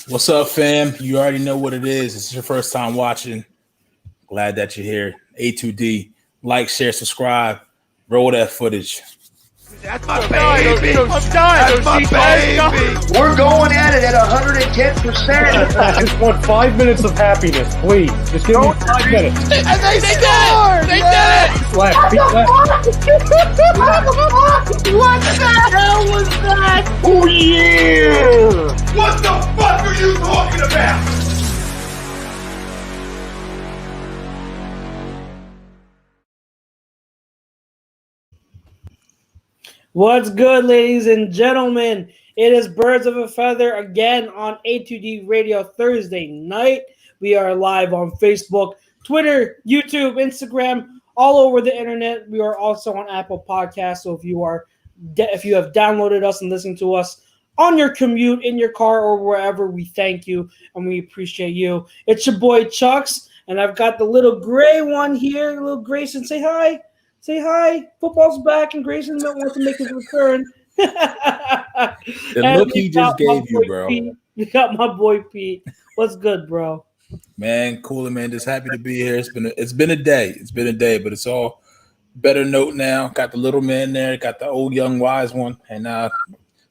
What's up, fam? You already know what it is. It's your first time watching. Glad that you're here. A2D. Like, share, subscribe. Roll that footage. That's my baby. That's my baby. We're going at it at 110%. I just want 5 minutes of happiness, please. Just give me 5 minutes. And they scored! They did it! Left, feet left. What the hell was that? Oh, yeah! What the fuck are you talking about? What's good, ladies and gentlemen? It is Birds of a Feather again on A2D Radio Thursday night. We are live on Facebook, Twitter, YouTube, Instagram, all over the internet. We are also on Apple Podcasts. So if you have downloaded us and listened to us on your commute, in your car, or wherever, we thank you and we appreciate you. It's your boy Chucks, and I've got the little gray one here, little Grayson. Say hi. Say hi. Football's back, and Grayson wants to make his return. The look he just gave you, bro. Pete. We got my boy Pete. What's good, bro? Man, cool, man. Just happy to be here. It's been a day. It's been a day, but it's all better note now. Got the little man there. Got the old young wise one, and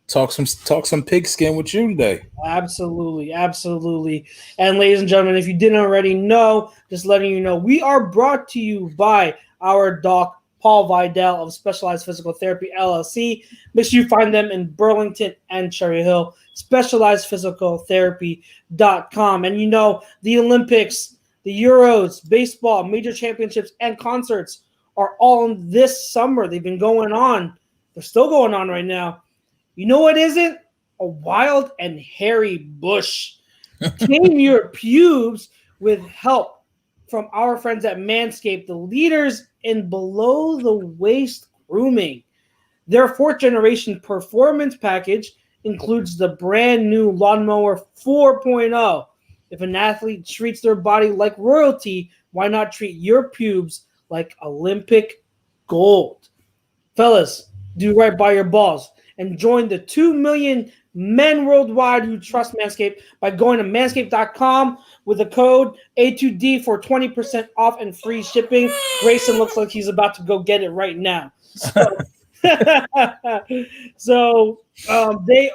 talk some pigskin with you today. Absolutely. And ladies and gentlemen, if you didn't already know, just letting you know, we are brought to you by our doc, Paul Vidal of Specialized Physical Therapy, LLC. Make sure you find them in Burlington and Cherry Hill, specializedphysicaltherapy.com. And you know, the Olympics, the Euros, baseball, major championships, and concerts are all this summer. They've been going on. They're still going on right now. You know what isn't? A wild and hairy bush. Tame your pubes with help from our friends at Manscaped, the leaders in below-the-waist grooming. Their fourth-generation performance package includes the brand-new Lawnmower 4.0. If an athlete treats their body like royalty, why not treat your pubes like Olympic gold? Fellas, do right by your balls and join the 2 million men worldwide who trust Manscaped by going to manscaped.com with the code A2D for 20% off and free shipping. Grayson looks like he's about to go get it right now. So, they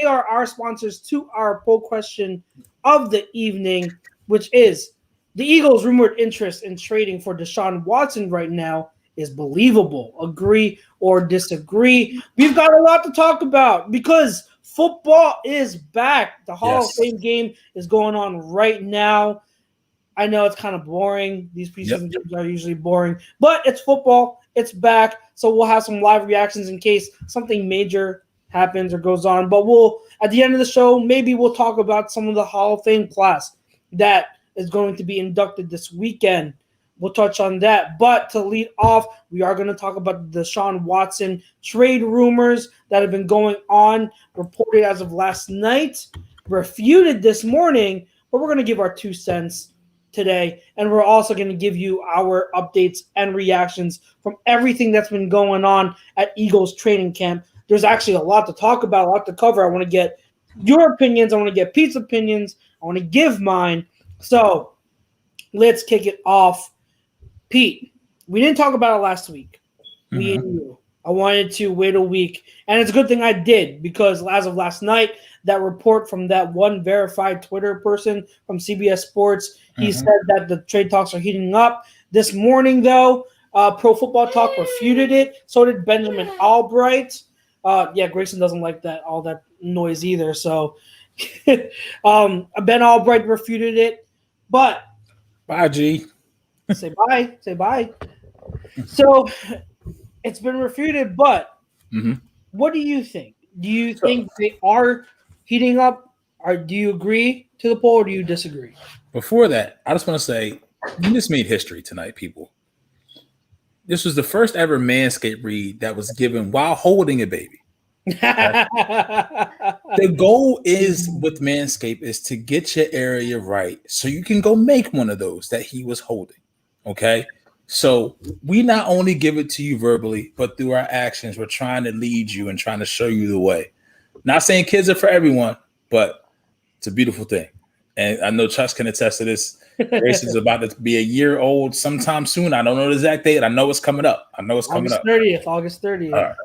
are our sponsors to our poll question of the evening, which is the Eagles' rumored interest in trading for Deshaun Watson right now is believable. Agree or disagree? We've got a lot to talk about because football is back. The Hall of Fame game is going on right now. I know it's kind of boring. These preseason games are usually boring, but it's football. It's back. So we'll have some live reactions in case something major happens or goes on. But at the end of the show, maybe we'll talk about some of the Hall of Fame class that is going to be inducted this weekend. We'll touch on that. But to lead off, we are going to talk about the Deshaun Watson trade rumors that have been going on, reported as of last night, refuted this morning. But we're going to give our 2 cents today. And we're also going to give you our updates and reactions from everything that's been going on at Eagles training camp. There's actually a lot to talk about, a lot to cover. I want to get your opinions. I want to get Pete's opinions. I want to give mine. So let's kick it off. Pete, we didn't talk about it last week. Me and you. I wanted to wait a week. And it's a good thing I did because as of last night, that report from that one verified Twitter person from CBS Sports, he said that the trade talks are heating up. This morning, though, Pro Football Talk refuted it. So did Benjamin Albright. Grayson doesn't like all that noise either. So Ben Albright refuted it. But Bye, G. Say bye. Say bye. So it's been refuted, but what do you think? Do you think they are heating up? Or do you agree to the poll or do you disagree? Before that, I just want to say you just made history tonight, people. This was the first ever Manscaped read that was given while holding a baby. The goal is with Manscaped is to get your area right so you can go make one of those that he was holding. Okay, so we not only give it to you verbally, but through our actions, we're trying to lead you and trying to show you the way. Not saying kids are for everyone, but It's a beautiful thing. And I know Chuck can attest to this. Race is about to be a year old sometime soon. I don't know the exact date. I know it's coming up. August 30th. August 30th. All right.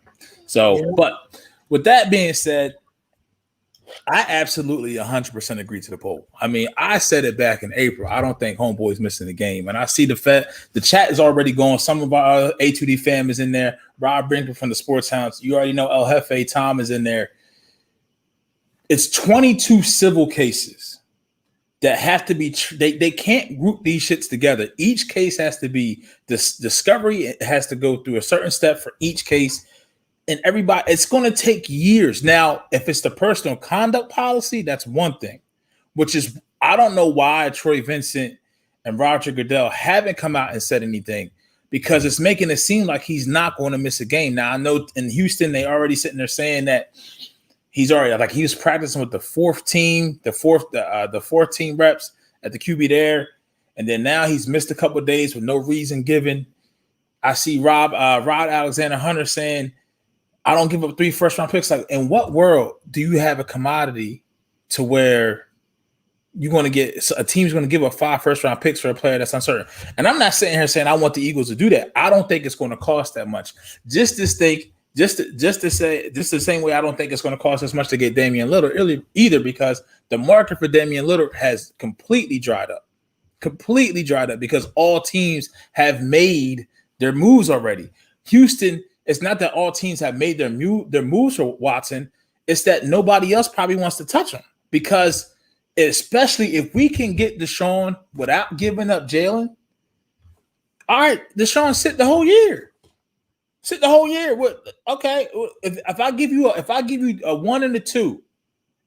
So, yeah. But with that being said, I absolutely 100% agree to the poll. I mean, I said it back in April. I don't think Homeboy's missing the game. And I see the chat is already going. Some of our A2D fam is in there. Rob Brinker from the Sports Hounds. You already know El Jefe Tom is in there. It's 22 civil cases that have to be they can't group these shits together. Each case has to be this discovery. It has to go through a certain step for each case. And everybody, it's going to take years. Now, if it's the personal conduct policy, that's one thing, which is, I don't know why Troy Vincent and Roger Goodell haven't come out and said anything, because it's making it seem like he's not going to miss a game. Now, I know in Houston, they already sitting there saying that he's already, like, he was practicing with the fourth team reps at the QB there. And then now he's missed a couple of days with no reason given. I see Rod Alexander Hunter saying, I don't give up 3 first-round picks. Like, in what world do you have a commodity to where you're going to get a team's going to give up 5 first-round picks for a player that's uncertain? And I'm not sitting here saying I want the Eagles to do that. I don't think it's going to cost that much. Just the same way I don't think it's going to cost as much to get Damian Lillard either, because the market for Damian Lillard has completely dried up because all teams have made their moves already. Houston. It's not that all teams have made their moves for Watson. It's that nobody else probably wants to touch him, because especially if we can get Deshaun without giving up Jalen. All right, Deshaun sit the whole year. Okay, if I give you a 1 and a 2,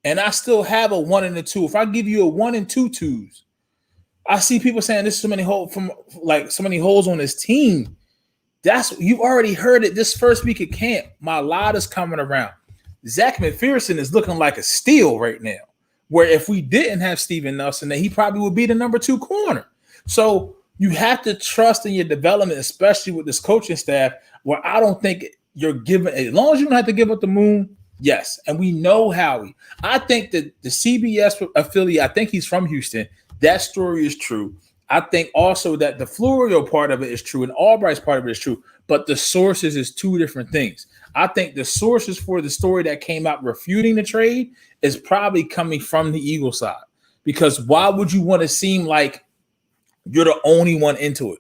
and I still have a 1 and a 2, if I give you a 1 and 2 twos, I see people saying there's so many holes on his team. You've already heard it this first week of camp. My lot is coming around. Zach McPherson is looking like a steal right now, where if we didn't have Steven Nelson, then he probably would be the number 2 corner. So you have to trust in your development, especially with this coaching staff, where I don't think you're giving, as long as you don't have to give up the moon, yes. And we know Howie. I think that the CBS affiliate, I think he's from Houston. That story is true. I think also that the Florio part of it is true and Albright's part of it is true, but the sources is 2 different things. I think the sources for the story that came out refuting the trade is probably coming from the Eagle side, because why would you want to seem like you're the only one into it?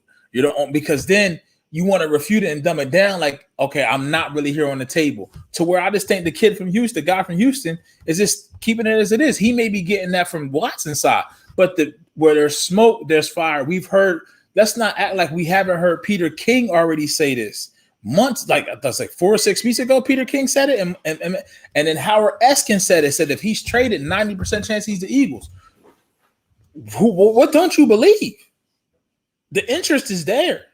Because then you want to refute it and dumb it down like, okay, I'm not really here on the table, to where I just think the guy from Houston is just keeping it as it is. He may be getting that from Watson's side, but where there's smoke, there's fire. We've heard, let's not act like we haven't heard Peter King already say this months, that's like 4 or 6 weeks ago. Peter King said it, and then Howard Eskin said if he's traded, 90% chance he's the Eagles. What don't you believe? The interest is there.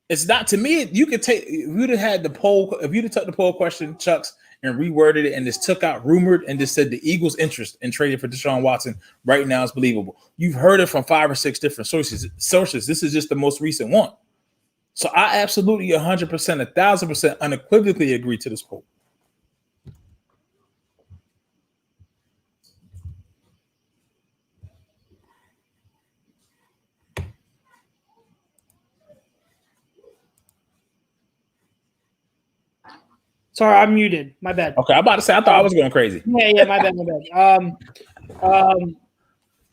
It's not, to me, you could take, if you'd have had the poll, if you'd have took the poll question, Chucks, and reworded it and just took out rumored and just said the Eagles' interest in trading for Deshaun Watson right now is believable. You've heard it from 5 or 6 different sources. This is just the most recent one. So I absolutely 100%, 1,000% unequivocally agree to this poll. Sorry, I'm muted. My bad. Okay, I'm about to say, I thought I was going crazy. Yeah, my bad.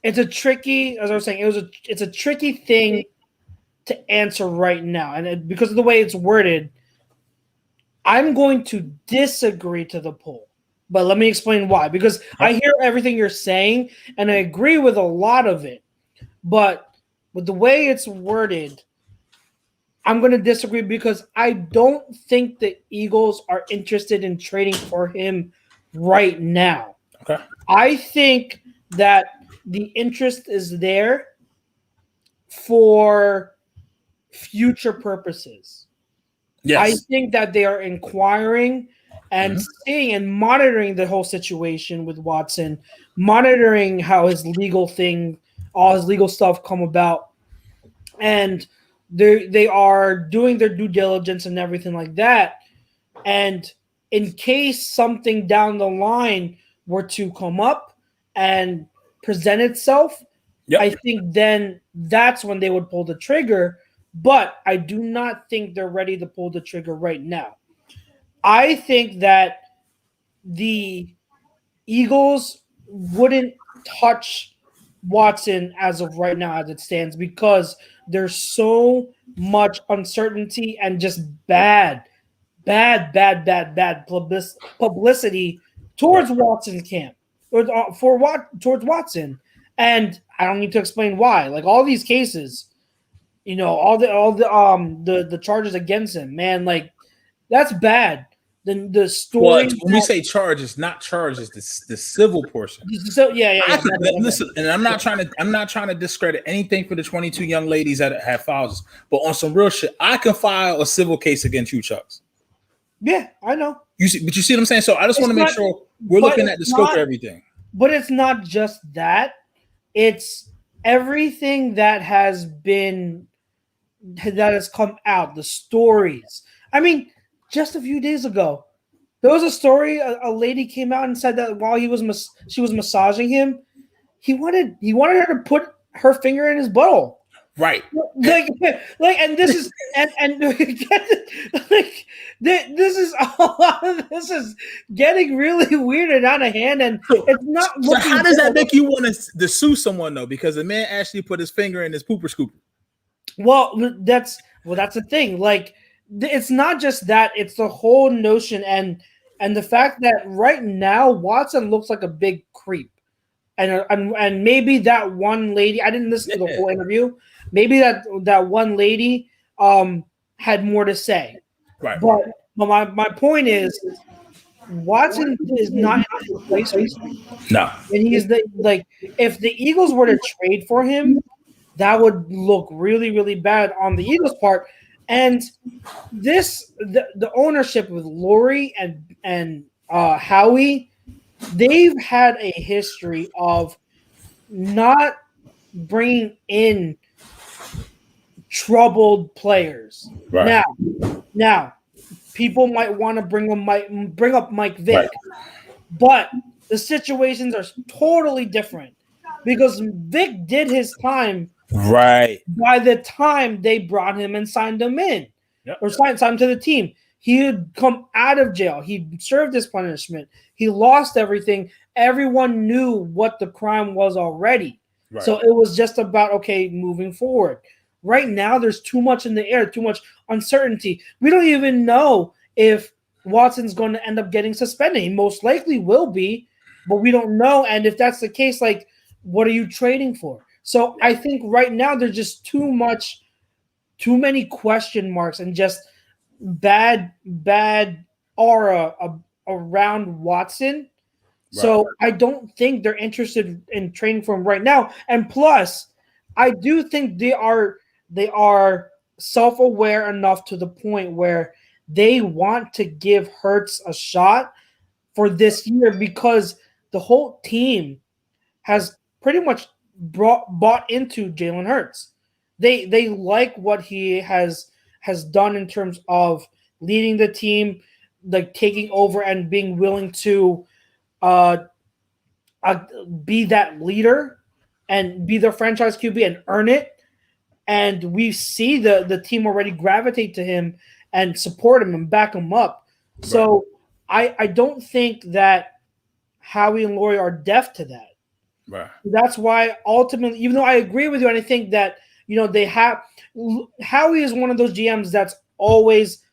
It's a tricky, as I was saying, it's a tricky thing to answer right now. And because of the way it's worded, I'm going to disagree to the poll. But let me explain why. Because I hear everything you're saying, and I agree with a lot of it. But with the way it's worded, I'm going to disagree, because I don't think the Eagles are interested in trading for him right now. Okay. I think that the interest is there for future purposes. Yes. I think that they are inquiring and seeing and monitoring the whole situation with Watson, monitoring how his legal thing, all his legal stuff come about. And they are doing their due diligence and everything like that. And in case something down the line were to come up and present itself, I think then that's when they would pull the trigger. But I do not think they're ready to pull the trigger right now. I think that the Eagles wouldn't touch Watson as of right now as it stands because there's so much uncertainty and just bad publicity towards Watson's camp towards Watson. And I don't need to explain why. Like all these cases, all the charges against him, man, like that's bad. The story. When we say charges, not charges, the civil portion. So yeah. Listen, and I'm not trying to discredit anything for the 22 young ladies that have files, but on some real shit, I can file a civil case against you, Chucks. Yeah, I know. You see what I'm saying? So I just want to make sure we're looking at the scope of everything. But it's not just that. It's everything that has come out, the stories. I mean, just a few days ago, there was a story. A lady came out and said that while she was massaging him, he wanted her to put her finger in his butthole. Right. And this is and like this is a lot of this is getting really weird and out of hand, and it's not. So how does that make you want to sue someone though? Because the man actually put his finger in his pooper scooper. Well, that's the thing. Like, it's not just that; it's the whole notion and the fact that right now Watson looks like a big creep, and maybe that one lady. I didn't listen to the whole interview. Maybe that one lady had more to say. Right. But my point is, Watson is not in the place. No. And he's if the Eagles were to trade for him, that would look really, really bad on the Eagles' part. And the ownership with Lurie and Howie, they've had a history of not bringing in troubled players. Right. Now, people might want to bring up Mike Vick, right. But the situations are totally different because Vick did his time. Right. By the time they brought him and signed him in, or signed him to the team, he had come out of jail. He served his punishment. He lost everything. Everyone knew what the crime was already. Right. So it was just about, okay, moving forward. Right now, there's too much in the air, too much uncertainty. We don't even know if Watson's going to end up getting suspended. He most likely will be, but we don't know. And if that's the case, like, what are you trading for? So I think right now there's just too many question marks and just bad aura around Watson. Right. So I don't think they're interested in trading for him right now. And plus, I do think they are self-aware enough to the point where they want to give Hurts a shot for this year because the whole team has pretty much bought into Jalen Hurts. They like what he has done in terms of leading the team, like taking over and being willing to be that leader and be the franchise QB and earn it. And we see the team already gravitate to him and support him and back him up. Right. So I don't think that Howie and Lurie are deaf to that. Right. That's why ultimately, even though I agree with you, and I think that, they have Howie is one of those GMs that's always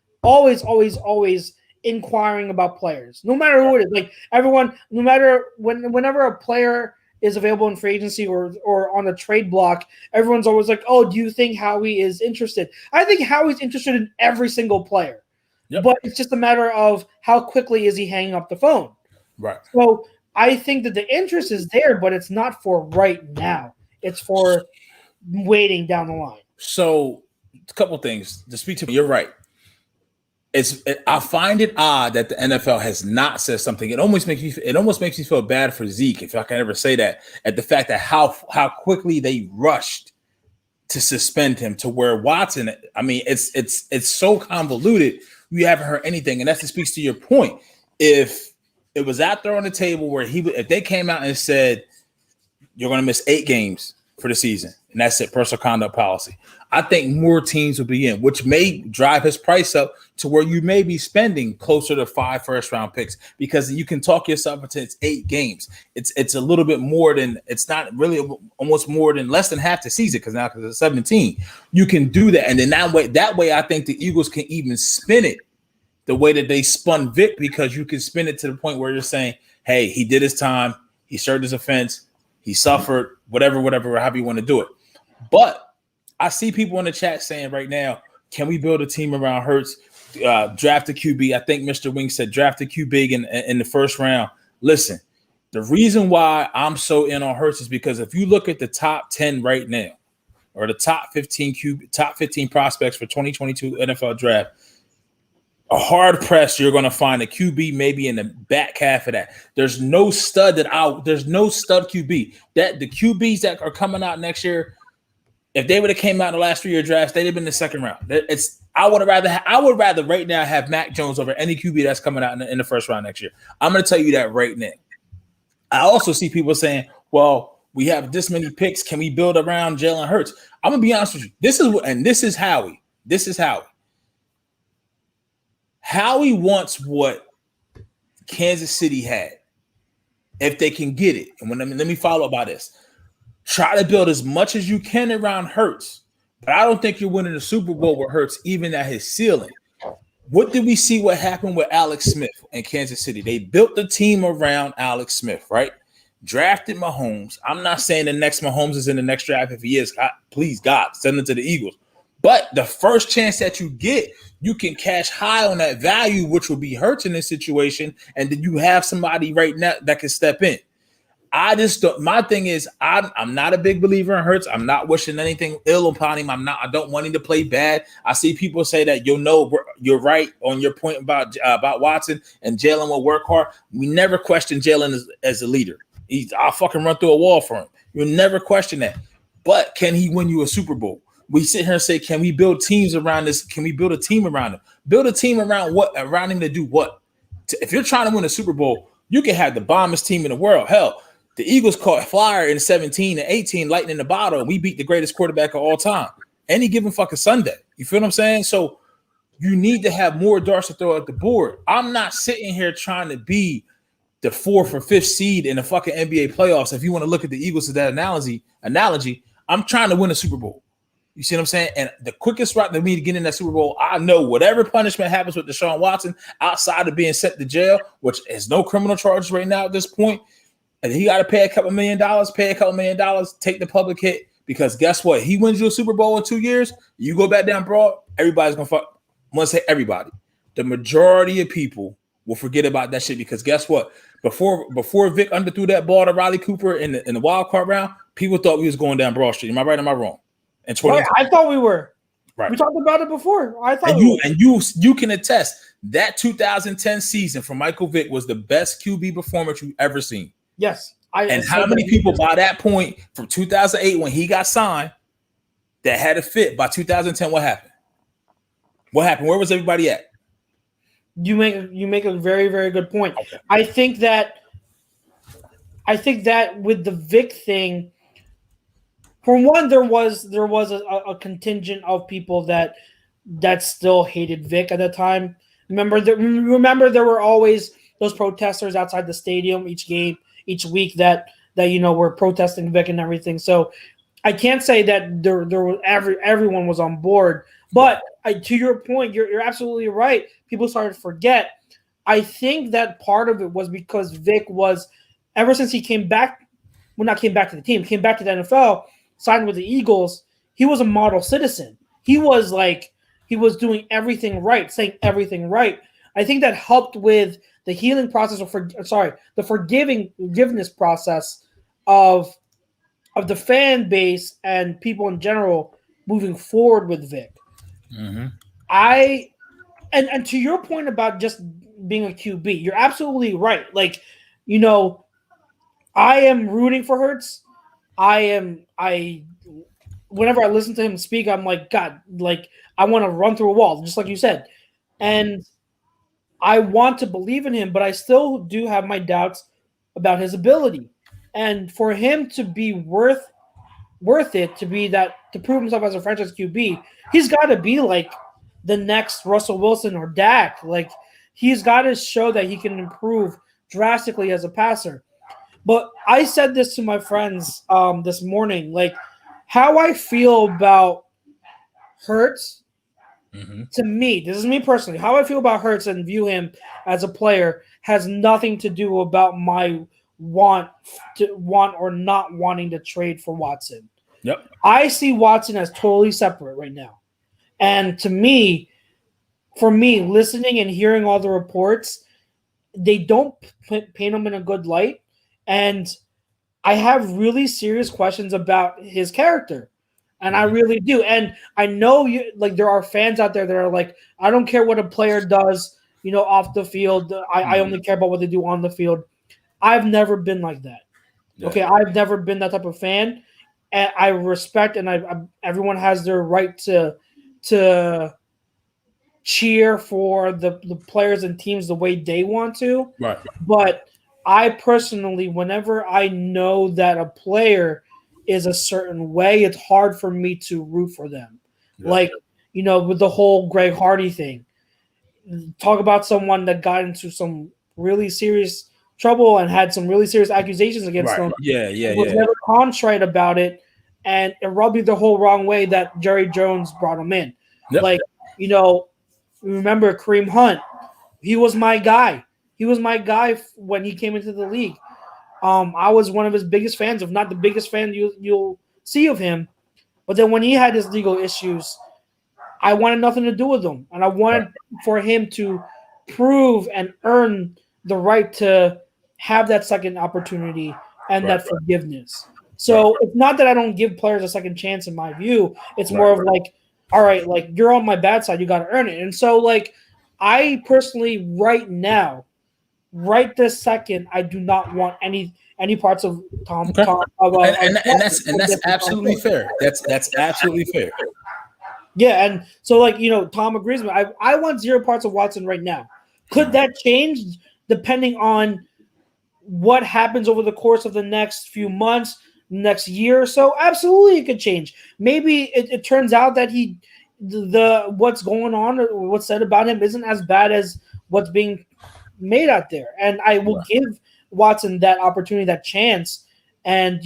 inquiring about players, no matter who it is. Like everyone, no matter whenever a player is available in free agency or on a trade block, everyone's always like, oh, do you think Howie is interested? I think Howie's interested in every single player. Yep. But it's just a matter of how quickly is he hanging up the phone. Right. So I think that the interest is there, but it's not for right now. It's for waiting down the line. So a couple things to speak to. You're right. I find it odd that the NFL has not said something. It almost makes me feel bad for Zeke, if I can ever say that, at the fact that how quickly they rushed to suspend him to where Watson. I mean, it's so convoluted. You haven't heard anything, and that speaks to your point. If it was out there on the table where if they came out and said you're going to miss 8 games for the season, and that's it, personal conduct policy. I think more teams will be in, which may drive his price up to where you may be spending closer to 5 first-round picks because you can talk yourself into it's 8 games. It's a little bit more than – it's not really almost more than less than half the season because it's 17. You can do that, and then that way I think the Eagles can even spin it the way that they spun Vic because you can spin it to the point where you're saying, hey, he did his time, he served his offense, he suffered, whatever, however you want to do it. But I see people in the chat saying right now, can we build a team around Hurts, draft a QB? I think Mr. Wing said draft a QB in the first round. Listen, the reason why I'm so in on Hurts is because if you look at the top 10 right now or the top 15 prospects for 2022 NFL draft, a hard press, you're going to find a QB maybe in the back half of that. There's no stud QB. That the QBs that are coming out next year, if they would have came out in the last 3-year drafts, they'd have been in the second round. I would rather right now have Mac Jones over any QB that's coming out in the first round next year. I'm going to tell you that right now. I also see people saying, well, we have this many picks. Can we build around Jalen Hurts? I'm going to be honest with you. This is Howie. Howie wants what Kansas City had, if they can get it. And let me follow up by this. Try to build as much as you can around Hurts, but I don't think you're winning the Super Bowl with Hurts, even at his ceiling. What did we see what happened with Alex Smith in Kansas City? They built the team around Alex Smith, right? Drafted Mahomes. I'm not saying the next Mahomes is in the next draft. If he is, please, God, send him to the Eagles. But the first chance that you get, you can cash high on that value, which will be Hurts in this situation, and then you have somebody right now that can step in. My thing is, I'm not a big believer in Hurts. I'm not wishing anything ill upon him. I don't want him to play bad. I see people say that you're right on your point about Watson and Jalen will work hard. We never question Jalen as a leader. I'll fucking run through a wall for him. You'll never question that. But can he win you a Super Bowl? We sit here and say, can we build teams around this? Can we build a team around him? Build a team around what? Around him to do what? If you're trying to win a Super Bowl, you can have the bombest team in the world. Hell, the Eagles caught Flyer in 17 and 18, lightning in the bottle, and we beat the greatest quarterback of all time. Any given fucking Sunday. You feel what I'm saying? So you need to have more darts to throw at the board. I'm not sitting here trying to be the 4th or 5th seed in the fucking NBA playoffs. If you want to look at the Eagles as that analogy, I'm trying to win a Super Bowl. You see what I'm saying? And the quickest route for me to get in that Super Bowl, I know whatever punishment happens with Deshaun Watson outside of being sent to jail, which is no criminal charges right now at this point, and he got to pay a couple $1 million, take the public hit, because guess what? He wins you a Super Bowl in 2 years, you go back down broad, everybody's going to fuck. I want to say everybody. The majority of people will forget about that shit because guess what? Before Vic underthrew that ball to Riley Cooper in the wild card round, people thought we was going down Broad Street. Am I right? Am I wrong? Right, I thought we were. Right. We talked about it before. I thought you can attest that 2010 season for Michael Vick was the best QB performance you've ever seen. Yes. And how many people by that point from 2008 when he got signed that had a fit by 2010? What happened? Where was everybody at? You make a very, very good point. Okay. I think that with the Vic thing, for one, there was a contingent of people that still hated Vic at the time. Remember there were always those protesters outside the stadium each game, each week that were protesting Vic and everything. So I can't say that there was everyone was on board. But to your point, you're absolutely right. People started to forget. I think that part of it was because Vic was, ever since he came back to the team, came back to the NFL, signed with the Eagles, he was a model citizen. He was doing everything right, saying everything right. I think that helped with the healing process, the forgiveness process of the fan base and people in general moving forward with Vic. Mm-hmm. And to your point about just being a QB, you're absolutely right. I am rooting for Hurts. Whenever I listen to him speak, I'm like, God, I want to run through a wall, just like you said. And I want to believe in him, but I still do have my doubts about his ability. And for him to be worth it, to prove himself as a franchise QB, he's got to be like the next Russell Wilson or Dak. Like, he's got to show that he can improve drastically as a passer. But I said this to my friends this morning, like, how I feel about Hurts, to me, this is me personally, how I feel about Hurts and view him as a player has nothing to do about my want or not wanting to trade for Watson. Yep. I see Watson as totally separate right now. And to me, listening and hearing all the reports, they don't paint him in a good light. And I have really serious questions about his character. And I really do. And I know there are fans out there that are like, I don't care what a player does, off the field. I only care about what they do on the field. I've never been like that. Yeah. Okay, I've never been that type of fan. And I respect, and everyone has their right to cheer for the players and teams the way they want to. Right. But I personally, whenever I know that a player is a certain way, it's hard for me to root for them. Yeah. Like, with the whole Greg Hardy thing. Talk about someone that got into some really serious trouble and had some really serious accusations against them. Yeah. Was never contrite about it, and it rubbed me the whole wrong way that Jerry Jones brought him in. Yep. Like, remember Kareem Hunt? He was my guy. He was my guy when he came into the league. I was one of his biggest fans, if not the biggest fan you'll see of him. But then when he had his legal issues, I wanted nothing to do with him. And I wanted for him to prove and earn the right to have that second opportunity and that forgiveness. So it's not that I don't give players a second chance in my view. It's more of like, all right, like, you're on my bad side, you got to earn it. And so, like, I personally right now, right this second, I do not want any parts of Tom. Okay. And that's absolutely fair. That's absolutely fair. Yeah, and so, like, Tom agrees with me. I want 0 parts of Watson right now. Could that change depending on what happens over the course of the next few months, next year or so? Absolutely, it could change. Maybe it turns out that what's going on or what's said about him isn't as bad as what's being made out there. And I will give Watson that opportunity, that chance. And,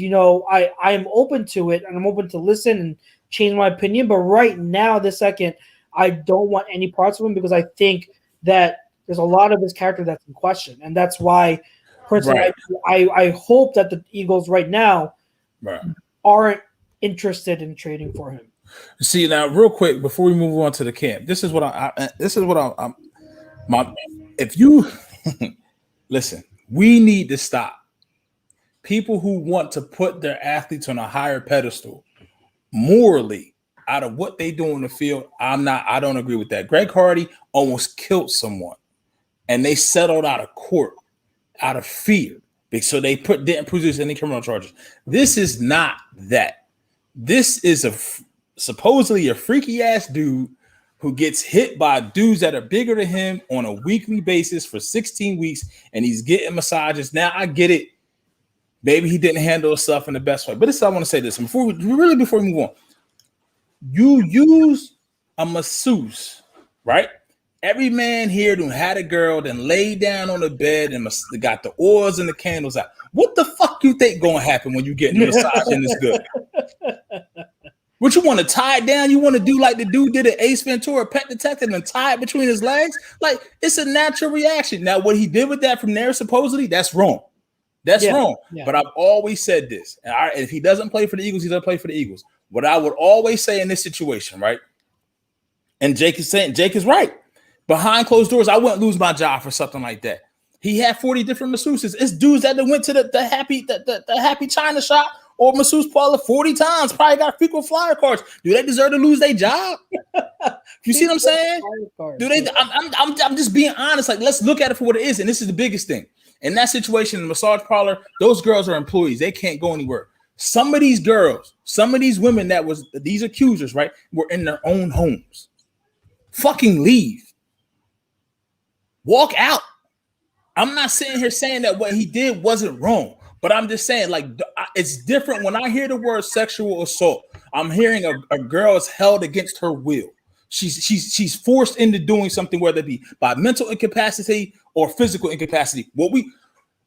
I'm open to it, and I'm open to listen and change my opinion. But right now, this second, I don't want any parts of him because I think that there's a lot of his character that's in question. And that's why, personally, I hope that the Eagles right now aren't interested in trading for him. See, now, real quick, before we move on to the camp, this is what if you listen, we need to stop people who want to put their athletes on a higher pedestal morally out of what they do on the field. I don't agree with that. Greg Hardy almost killed someone, and they settled out of court out of fear. So they didn't produce any criminal charges. This is not that. This is supposedly a freaky ass dude who gets hit by dudes that are bigger than him on a weekly basis for 16 weeks, and he's getting massages. Now, I get it. Maybe he didn't handle himself in the best way. But I want to say this. Before we move on, you use a masseuse, right? Every man here done had a girl, then laid down on the bed and got the oils and the candles out. What the fuck you think gonna happen when you get a massage and it's good? What, you want to tie it down? You want to do like the dude did at Ace Ventura, Pet Detective, and tie it between his legs? Like, it's a natural reaction. Now, what he did with that from there, supposedly, that's wrong. That's wrong. Yeah. But I've always said this. And if he doesn't play for the Eagles, he doesn't play for the Eagles. What I would always say in this situation, right? And Jake is right. Behind closed doors, I wouldn't lose my job for something like that. He had 40 different masseuses. It's dudes that went to the happy China shop or masseuse parlor 40 times. Probably got frequent flyer cards. Do they deserve to lose their job? You see what I'm saying? Do they? I'm just being honest. Like, let's look at it for what it is. And this is the biggest thing. In that situation, in the massage parlor, those girls are employees. They can't go anywhere. Some of these girls, some of these women these accusers, right, were in their own homes. Fucking leave. Walk out. I'm not sitting here saying that what he did wasn't wrong, But I'm just saying, like, it's different when I hear the word sexual assault. I'm hearing a girl is held against her will. She's forced into doing something, whether it be by mental incapacity or physical incapacity.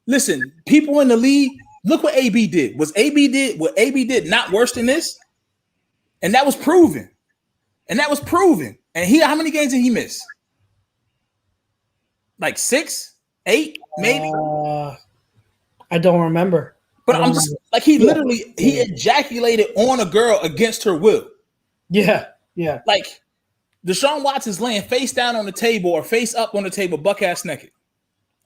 Listen, people in the league, look what AB did. What AB did not worse than this? And that was proven. And he, how many games did he miss? Like 6, 8, maybe. I don't remember. But I'm just like he ejaculated on a girl against her will. Yeah. Like Deshaun Watson's laying face down on the table or face up on the table, buck ass naked.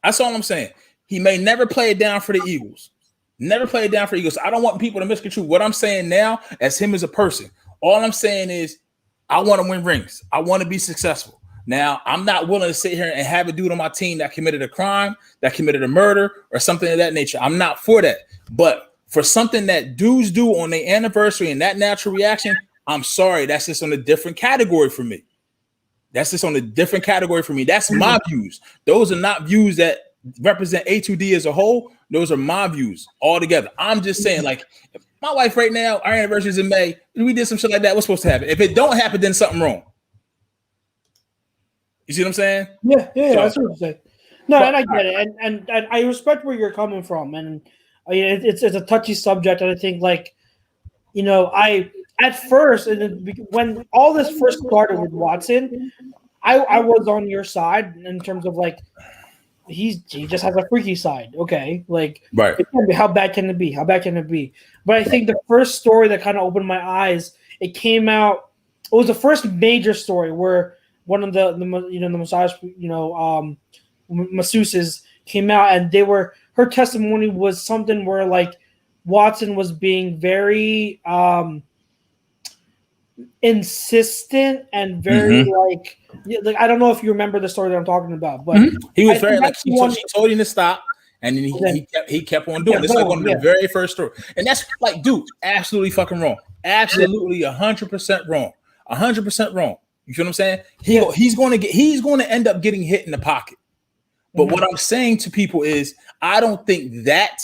That's all I'm saying. He may never play it down for the Eagles. Never play it down for the Eagles. I don't want people to misconstrue what I'm saying now as him as a person. All I'm saying is I want to win rings. I want to be successful. Now, I'm not willing to sit here and have a dude on my team that committed a crime, that committed a murder, or something of that nature. I'm not for that. But for something that dudes do on their anniversary and that natural reaction, I'm sorry. That's just on a different category for me. That's my views. Those are not views that represent A2D as a whole. Those are my views altogether. I'm just saying, like, my wife right now, our anniversary is in May. We did some shit like that. What's supposed to happen? If it don't happen, then something wrong. You see what I'm saying? Yeah, that's what I'm saying. No, and I get it, and I respect where you're coming from, and it's a touchy subject, and I think, like, I at first, when all this first started with Watson, I was on your side in terms of, like, he just has a freaky side, okay? Like, right? How bad can it be? But I think the first story that kind of opened my eyes, it came out. It was the first major story where one of the massage masseuses came out, and her testimony was something where, like, Watson was being very insistent and very like I don't know if you remember the story that I'm talking about, but he was very like she told him to stop, and then he kept on doing it. It's like on the very first story, and that's like, dude, absolutely fucking wrong, absolutely 100% wrong, 100% wrong. You feel what I'm saying? He's going to end up getting hit in the pocket. But what I'm saying to people is, I don't think that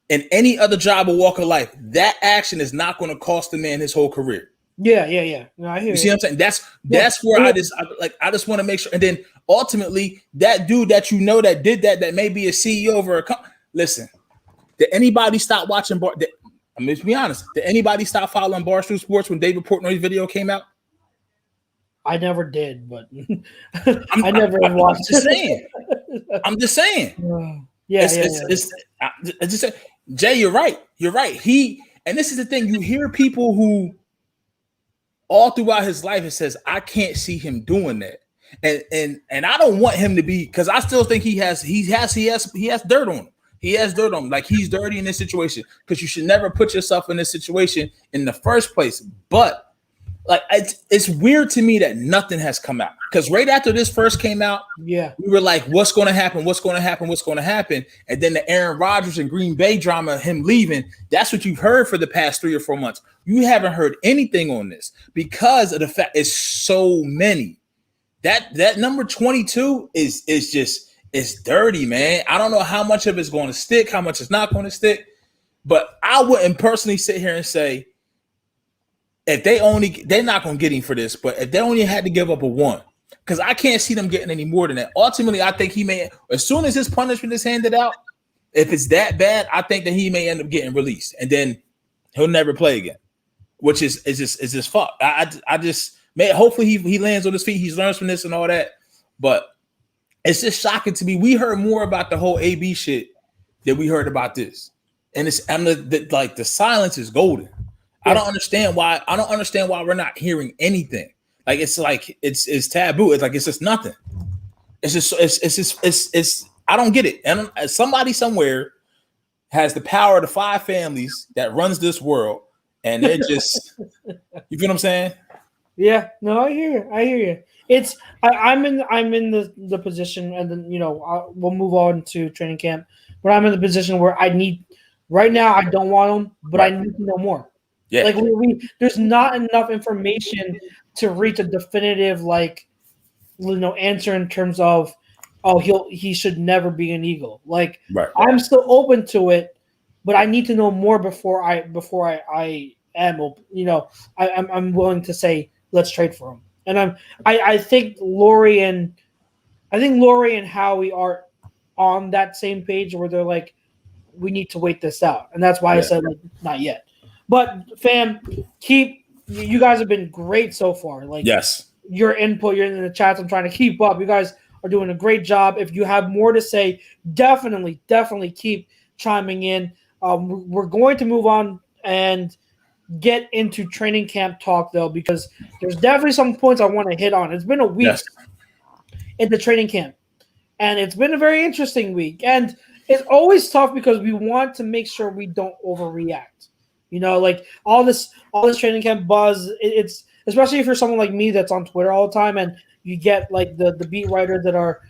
in any other job or walk of life, that action is not going to cost the man his whole career. Yeah. No, I hear you. See what I'm saying? That's where I just want to make sure. And then ultimately, that dude that that did that may be a CEO of a company. Listen, did anybody stop watching? Let's be honest. Did anybody stop following Barstool Sports when David Portnoy's video came out? I never did, but I never watched. I'm just saying. Jay, you're right. And this is the thing. You hear people who all throughout his life, it says, I can't see him doing that. And I don't want him to be, because I still think he has dirt on him. He has dirt on him. Like, he's dirty in this situation, because you should never put yourself in this situation in the first place. But like, it's weird to me that nothing has come out, because right after this first came out, we were like, what's going to happen? And then the Aaron Rodgers and Green Bay drama, him leaving, that's what you've heard for the past 3 or 4 months. You haven't heard anything on this because of the fact it's so many. That number 22 is dirty, man. I don't know how much of it's going to stick, how much it's not going to stick, but I wouldn't personally sit here and say, if they're not going to get him for this, but if they only had to give up a 1, because I can't see them getting any more than that. Ultimately, I think he may, as soon as his punishment is handed out, if it's that bad, I think that he may end up getting released, and then he'll never play again, which is just fuck. I just, man, hopefully he lands on his feet, he learns from this and all that, but it's just shocking to me. We heard more about the whole AB shit than we heard about this, and the silence is golden. I don't understand why we're not hearing anything. Like, it's taboo. It's like, it's just nothing. It's I don't get it. And somebody somewhere has the power of the 5 families that runs this world, and they're just, you feel what I'm saying? Yeah, no, I hear you. It's I'm in the position, and then we'll move on to training camp. But I'm in the position where I need right now. I don't want them, but I need to know more. Yeah, like there's not enough information to reach a definitive answer in terms of oh, he should never be an Eagle. Like, Right. I'm still open to it, but I need to know more before I am open. I'm willing to say let's trade for him. And I think Laurie and Howie are on that same page where they're like, we need to wait this out, and that's why I said like, not yet. But fam, you guys have been great so far. Like, yes, your input, you're in the chats. I'm trying to keep up. You guys are doing a great job. If you have more to say, definitely keep chiming in. We're going to move on and get into training camp talk though, because there's definitely some points I want to hit on. It's been a week in the training camp, and it's been a very interesting week. And it's always tough because we want to make sure we don't overreact. Like all this training camp buzz. It's especially if you're someone like me that's on Twitter all the time, and you get like the beat writers that are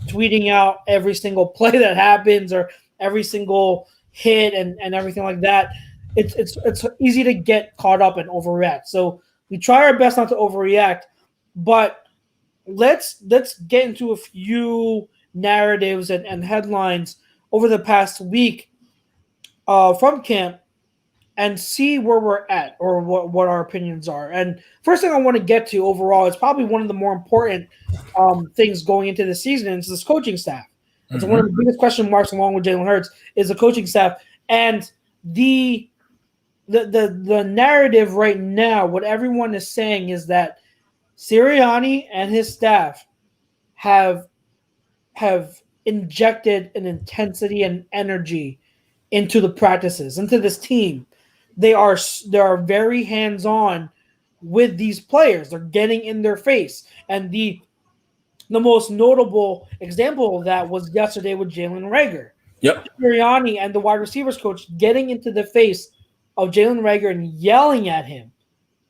tweeting out every single play that happens or every single hit and everything like that. It's easy to get caught up and overreact. So we try our best not to overreact, but let's get into a few narratives and headlines over the past week from camp and see where we're at or what our opinions are. And first thing I want to get to overall is probably one of the more important things going into the season is this coaching staff. It's one of the biggest question marks along with Jalen Hurts is the coaching staff. And the narrative right now, what everyone is saying is that Sirianni and his staff have injected an intensity and energy into the practices, into this team. They are very hands-on with these players. They're getting in their face. And the most notable example of that was yesterday with Jalen Reagor. Yep. Sirianni and the wide receivers coach getting into the face of Jalen Reagor and yelling at him,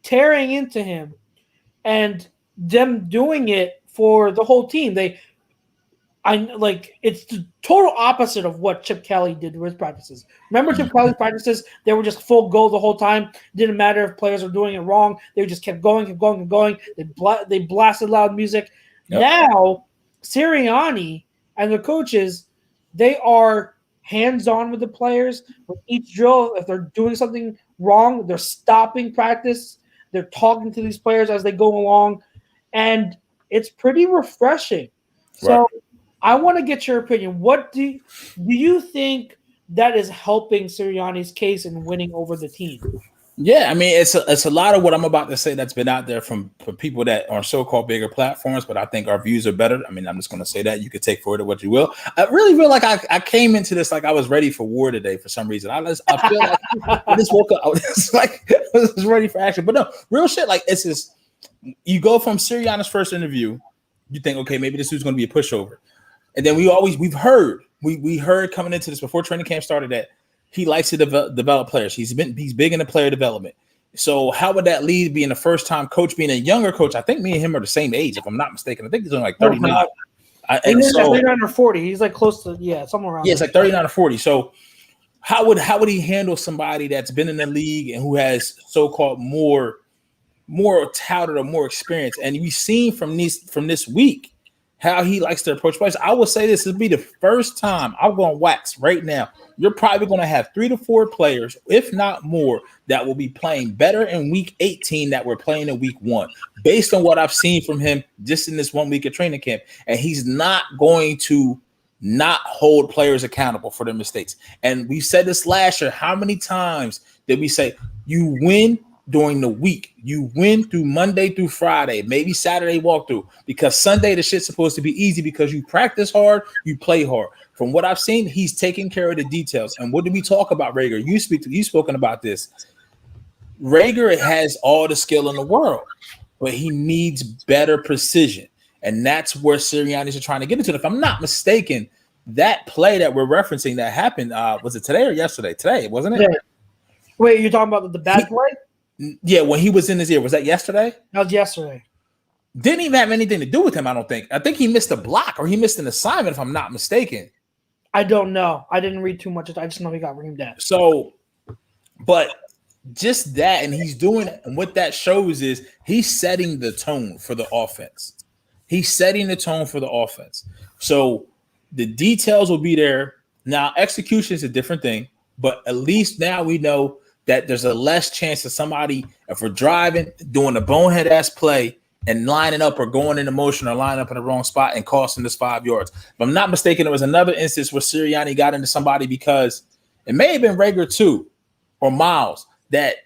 tearing into him, and them doing it for the whole team. It's the total opposite of what Chip Kelly did with his practices. Remember Chip Kelly's practices? They were just full go the whole time. Didn't matter if players were doing it wrong. They just kept going. They blasted loud music. Yep. Now, Sirianni and the coaches, they are hands-on with the players. With each drill, if they're doing something wrong, they're stopping practice. They're talking to these players as they go along. And it's pretty refreshing. So I want to get your opinion. What do you think that is helping Sirianni's case in winning over the team? Yeah, I mean, it's a lot of what I'm about to say that's been out there from people that are so-called bigger platforms, but I think our views are better. I mean, I'm just going to say that. You could take for it what you will. I really feel like I came into this like I was ready for war today for some reason. I feel like I just woke up. I was ready for action. But no, real shit. Like, it's just, you go from Sirianni's first interview, you think, okay, maybe this dude's going to be a pushover. And then we've heard coming into this before training camp started that he likes to develop players. He's big into player development. So how would that lead being a first-time coach, being a younger coach? I think me and him are the same age, if I'm not mistaken. I think he's only like 39. He's 39 or 40. He's like close to somewhere around. Yeah, it's like 39 or 40. So how would he handle somebody that's been in the league and who has so-called more touted or more experience? And we've seen from this week how he likes to approach players. I will say this will be the first time I'm going to wax right now. You're probably going to have 3 to 4 players, if not more, that will be playing better in week 18 that were playing in week 1, based on what I've seen from him just in this 1 week of training camp. And he's not going to not hold players accountable for their mistakes. And we said this last year. How many times did we say you win during the week? You win through Monday through Friday, maybe Saturday walkthrough, because Sunday the shit's supposed to be easy because you practice hard, you play hard. From what I've seen, he's taking care of the details. And what did we talk about, Reagor? You've spoken about this. Reagor has all the skill in the world, but he needs better precision. And that's where Sirianni's are trying to get into. If I'm not mistaken, that play that we're referencing that happened, was it today or yesterday? Today, wasn't it? Yeah. Wait, you're talking about the bad play? Yeah, when he was in his ear. Was that yesterday? That was yesterday. Didn't even have anything to do with him, I don't think. I think he missed a block or he missed an assignment, if I'm not mistaken. I don't know. I didn't read too much. I just know he got reamed at. So, but just that, and he's doing it, and what that shows is he's setting the tone for the offense. He's setting the tone for the offense. So the details will be there. Now, execution is a different thing, but at least now we know that there's a less chance of somebody, if we're driving, doing a bonehead ass play and lining up or going into motion or lining up in the wrong spot and costing us 5 yards. If I'm not mistaken, there was another instance where Sirianni got into somebody because it may have been Rager too, or Miles, that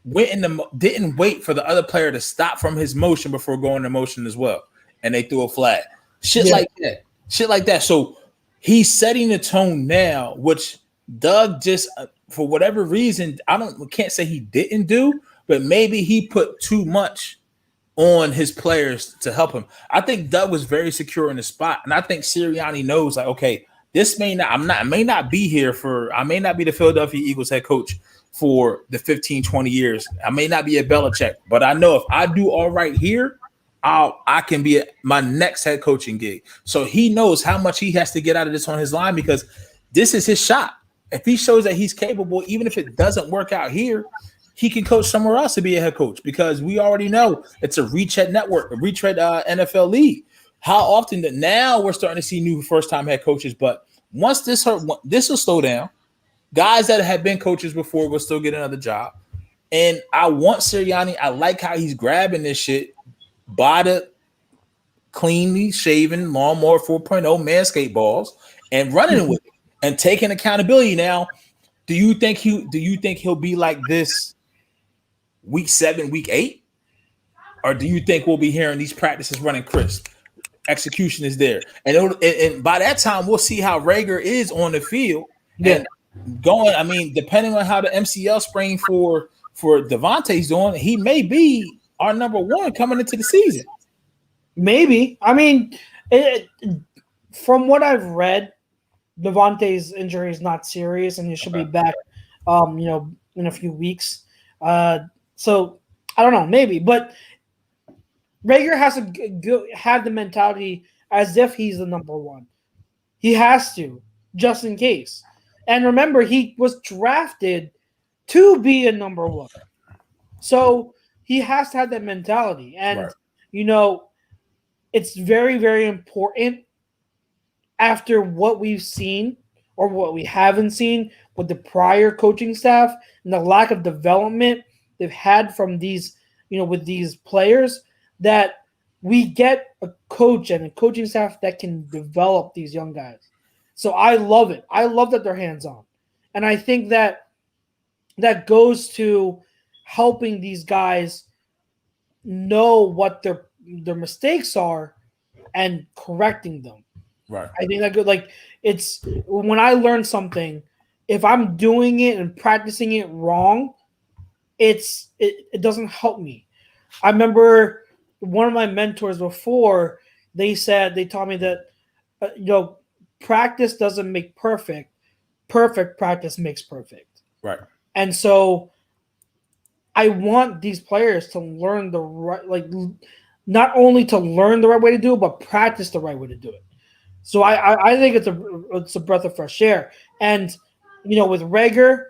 didn't wait for the other player to stop from his motion before going into motion as well, and they threw a flag. Shit like that. So he's setting the tone now, which Doug just for whatever reason, can't say he didn't do, but maybe he put too much on his players to help him. I think Doug was very secure in the spot, and I think Sirianni knows, like, okay, this may not be the Philadelphia Eagles head coach for the 15, 20 years. I may not be a Belichick, but I know if I do all right here, I can be my next head coaching gig. So he knows how much he has to get out of this on his line, because this is his shot. If he shows that he's capable, even if it doesn't work out here, he can coach somewhere else to be a head coach, because we already know it's a retread network, a retread NFL league. How often that now we're starting to see new first-time head coaches, but once this will slow down. Guys that have been coaches before will still get another job. And I want Sirianni. I like how he's grabbing this shit by the cleanly shaven lawnmower 4.0 Manscaped balls and running with it and taking accountability. Now, do you think he'll be like this week 7, week 8? Or do you think we'll be hearing these practices running crisp? Execution is there. And by that time, we'll see how Rager is on the field. Yeah. And depending on how the MCL sprain for Devontae's doing, he may be our number one coming into the season. Maybe. From what I've read, Devontae's injury is not serious, and he should be back, in a few weeks. So I don't know, maybe, but Rager has to have the mentality as if he's the number one. He has to, just in case. And remember, he was drafted to be a number one. So he has to have that mentality. And, it's very, very important after what we've seen or what we haven't seen with the prior coaching staff and the lack of development they've had from these, with these players, that we get a coach and a coaching staff that can develop these young guys. So I love it. I love that they're hands-on. And I think that goes to helping these guys know what their mistakes are and correcting them. Right. I think that good. Like, it's when I learn something, if I'm doing it and practicing it wrong, it doesn't help me. I remember one of my mentors before, they taught me that, practice doesn't make perfect. Perfect practice makes perfect. Right. And so I want these players to learn not only to learn the right way to do it, but practice the right way to do it. So I think it's a breath of fresh air. And, with Rager,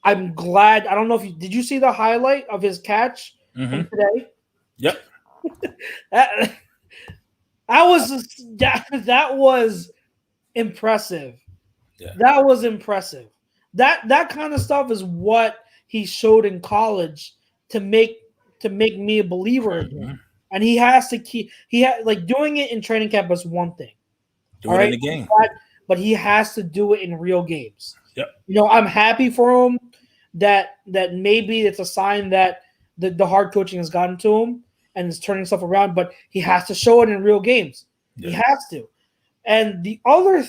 I'm glad. I don't know did you see the highlight of his catch from today? Yep. That was impressive. Yeah. That was impressive. That kind of stuff is what he showed in college to make me a believer again. And he has to doing it in training camp is one thing. Do it in the game. But he has to do it in real games. Yep. I'm happy for him that maybe it's a sign that the hard coaching has gotten to him and is turning stuff around, but he has to show it in real games. Yeah. He has to. And the other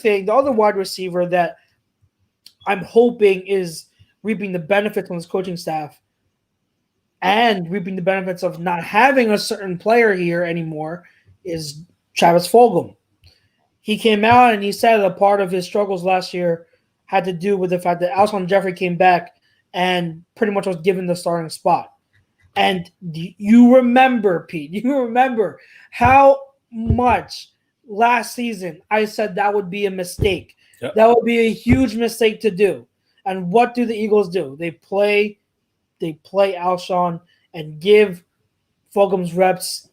wide receiver that I'm hoping is reaping the benefits from his coaching staff and reaping the benefits of not having a certain player here anymore is Travis Fulgham. He came out and he said that a part of his struggles last year had to do with the fact that Alshon Jeffrey came back and pretty much was given the starting spot. And you remember, Pete, how much last season I said that would be a mistake. Yep. That would be a huge mistake to do. And what do the Eagles do? They play Alshon and give Fulgham's reps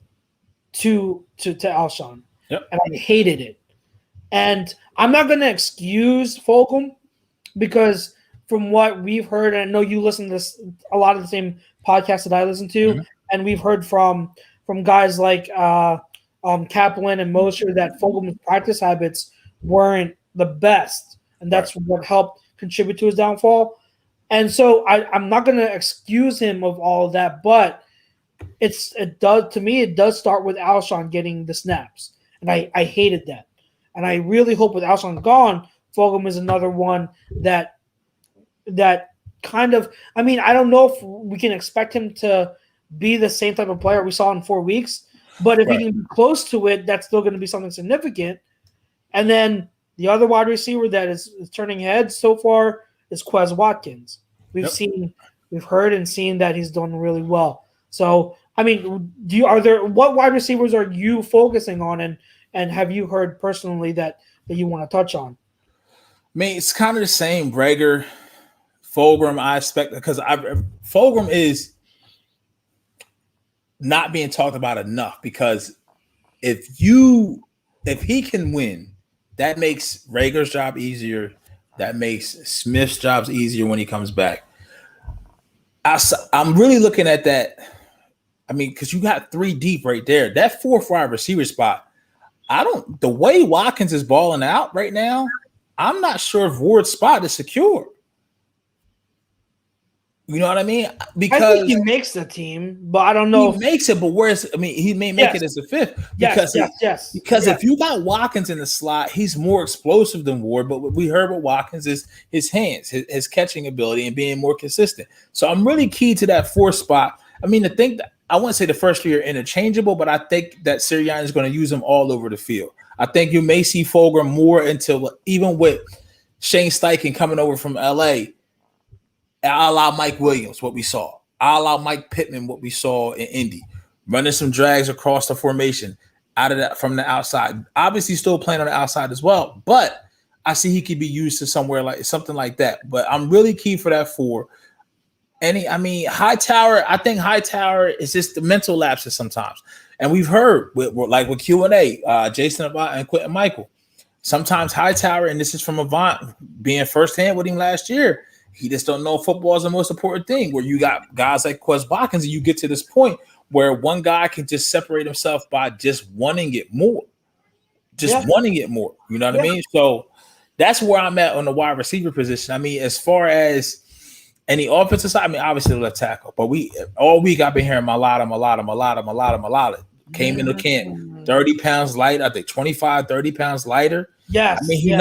to Alshon. Yep. And I hated it. And I'm not going to excuse Fulgham because from what we've heard, and I know you listen to this, a lot of the same podcasts that I listen to, and we've heard from guys like Kaplan and Mosher that Fulgham's practice habits weren't the best, and that's what helped contribute to his downfall. And so I'm not going to excuse him of all of that, but it does start with Alshon getting the snaps, and I hated that, and I really hope with Alshon gone, Fulgham is another one that kind of, I mean, I don't know if we can expect him to be the same type of player we saw in 4 weeks, but if he can be close to it, that's still going to be something significant. And then the other wide receiver that is turning heads so far is Quez Watkins. We've heard and seen that he's done really well. So, I mean, what wide receivers are you focusing on, and have you heard personally that you want to touch on? I mean, it's kind of the same. Rager, Fulgham, I expect, because Fulgham is not being talked about enough, because if he can win, that makes Rager's job easier. That makes Smith's jobs easier when he comes back. I'm really looking at that. I mean, because you got 3 deep right there. That 4th wide receiver spot, the way Watkins is balling out right now, I'm not sure if Ward's spot is secure. You know what I mean? Because I think he makes the team, but I don't know. He makes it, but he may make it as a 5th. Because if you got Watkins in the slot, he's more explosive than Ward. But what we heard with Watkins is his hands, his catching ability, and being more consistent. So I'm really key to that 4th spot. I mean, to think that I wouldn't say the first 3 are interchangeable, but I think that Sirianni is going to use them all over the field. I think you may see Fulgham more until, even with Shane Steichen coming over from LA, a la Mike Williams, what we saw. A la Mike Pittman, what we saw in Indy. Running some drags across the formation out of that from the outside. Obviously still playing on the outside as well, but I see he could be used to something like that. But I'm really key for that 4. Hightower, I think Hightower is just the mental lapses sometimes. And we've heard with Q&A, Jason Avant and Quentin Michael. Sometimes Hightower, and this is from Avant being firsthand with him last year, he just don't know football is the most important thing, where you got guys like Quez Watkins, and you get to this point where one guy can just separate himself by just wanting it more. Wanting it more. You know what I mean? So that's where I'm at on the wide receiver position. I mean, as far as any offensive side, I mean, obviously the left tackle, but all week I've been hearing Malata. Came into camp 30 pounds light, I think 25, 30 pounds lighter. Yes. I mean, he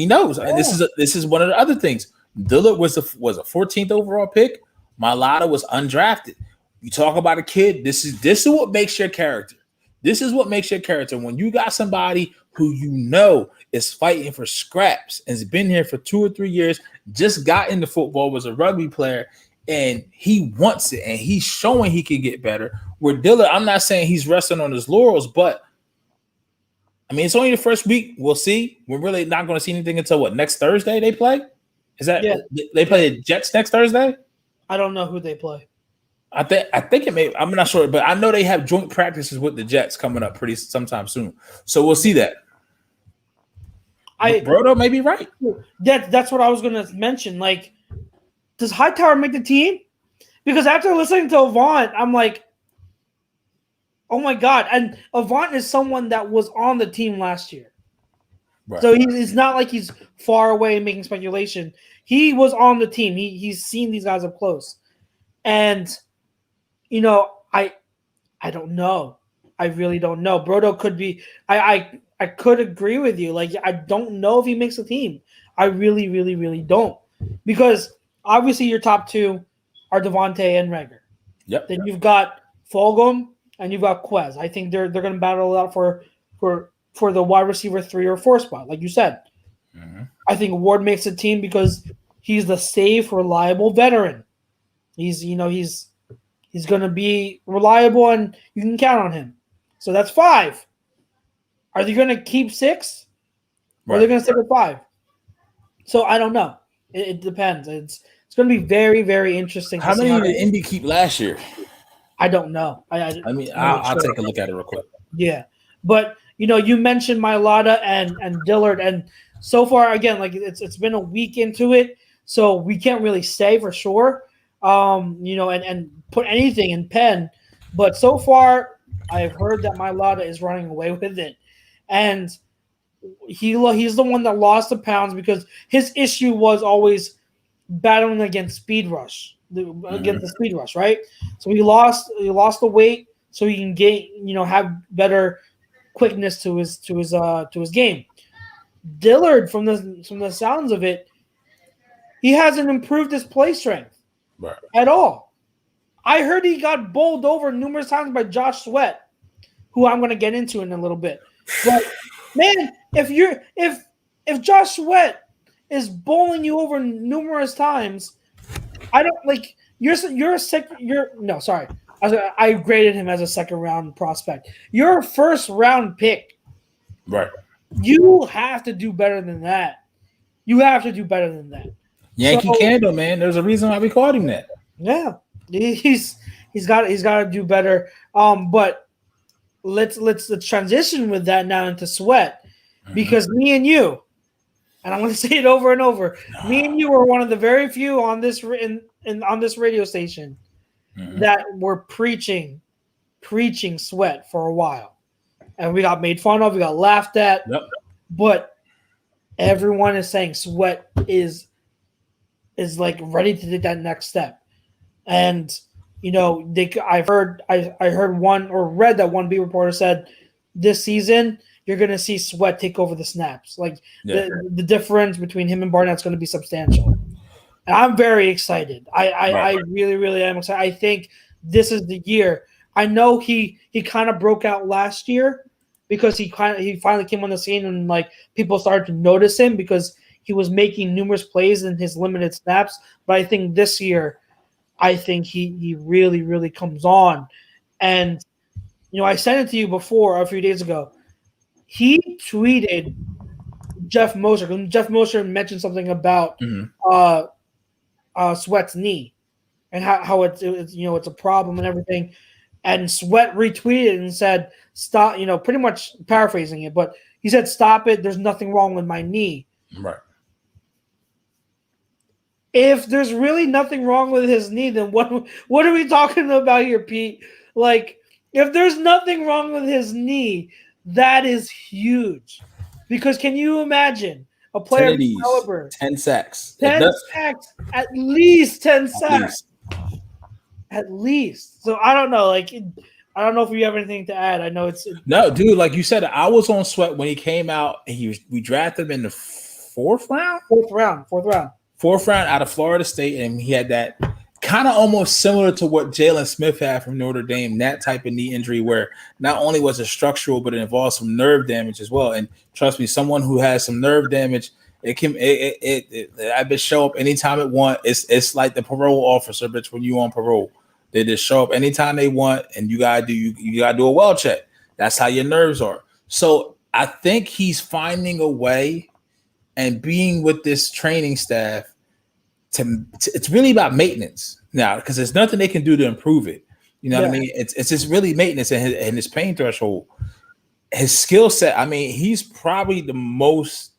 knows. And this is one of the other things. Dillard was a 14th overall pick. Malata was undrafted. You talk about a kid. This is what makes your character. This is what makes your character. When you got somebody who you know is fighting for scraps and has been here for 2 or 3 years, just got into football, was a rugby player, and he wants it, and he's showing he can get better. Where Dillard, I'm not saying he's resting on his laurels, but I mean, it's only the first week. We'll see. We're really not going to see anything until next Thursday they play? Is that they play the Jets next Thursday? I don't know who they play. I think it may. I'm not sure, but I know they have joint practices with the Jets coming up sometime soon. So we'll see that. Brodo may be right. That's what I was going to mention. Like, does Hightower make the team? Because after listening to Avant, I'm like, oh my God. And Avant is someone that was on the team last year. Right. So he's not like he's far away and making speculation. He was on the team. He's seen these guys up close. And, you know, I don't know. I really don't know. Brodo could be I could agree with you. Like, I don't know if he makes the team. I really, really, really don't. Because obviously your top 2 are Devontae and Rager. Yep. Then you've got Fulgham and you've got Quez. I think they're going to battle it out for the wide receiver 3 or 4 spot, like you said. Mm-hmm. I think Ward makes the team because he's the safe, reliable veteran. He's going to be reliable and you can count on him. So that's 5. Are they going to keep 6? Or are they going to stick with 5? So I don't know. It depends. It's going to be very, very interesting. How many did Indy keep last year? I don't know. I'll take a look at it real quick. Yeah. But, you mentioned Mailata and Dillard, and so far, again, like it's been a week into it, so we can't really say for sure, and put anything in pen. But so far, I've heard that Mailata is running away with it, and he's the one that lost the pounds because his issue was always battling against speed rush, against the speed rush, right? So he lost the weight so he can have better quickness to his game. Dillard, from the sounds of it, he hasn't improved his play strength at all. I heard he got bowled over numerous times by Josh Sweat, who I'm going to get into in a little bit. But man, if Josh Sweat is bowling you over numerous times, I don't like I graded him as a second round prospect. You're a first round pick. Right. You have to do better than that. Yankee Candle, man. There's a reason why we called him that. Yeah. He's got to do better. But let's transition with that now into Sweat, because me and you, and I'm going to say it over and over, me and you were one of the very few on this on this radio station that were preaching Sweat for a while, and we got made fun of, we got laughed at. Yep. But everyone is saying Sweat is like ready to take that next step. And I heard one or read that one beat reporter said this season you're going to see Sweat take over the snaps. Like the difference between him and Barnett's going to be substantial. And I'm very excited. I really, really am excited. I think this is the year. I know he kind of broke out last year because he finally came on the scene and like people started to notice him because he was making numerous plays in his limited snaps. But I think this year, he really, really comes on. And, I sent it to you before a few days ago. He tweeted Jeff Mosher, because Jeff Mosher mentioned something about Sweat's knee and how it's it's a problem and everything. And Sweat retweeted and said, stop, pretty much paraphrasing it, but he said, stop it. There's nothing wrong with my knee. Right. If there's really nothing wrong with his knee, then what are we talking about here, Pete? Like, if there's nothing wrong with his knee, that is huge. Because can you imagine a player of caliber? 10 sacks. 10 sacks. At least 10 sacks. At least. So I don't know. Like, I don't know if you have anything to add. I know it's no, dude. Like you said, I was on Sweat when he came out, and we drafted him in the fourth round. Fourth round out of Florida State, and he had that kind of almost similar to what Jalen Smith had from Notre Dame, that type of knee injury where not only was it structural, but it involved some nerve damage as well. And trust me, someone who has some nerve damage, I've been show up anytime it want. It's like the parole officer, bitch, when you on parole. They just show up anytime they want, and you gotta do a well check. That's how your nerves are. So I think he's finding a way and being with this training staff it's really about maintenance now, because there's nothing they can do to improve it. You know what I mean? It's just really maintenance and his pain threshold. His skill set, I mean, he's probably the most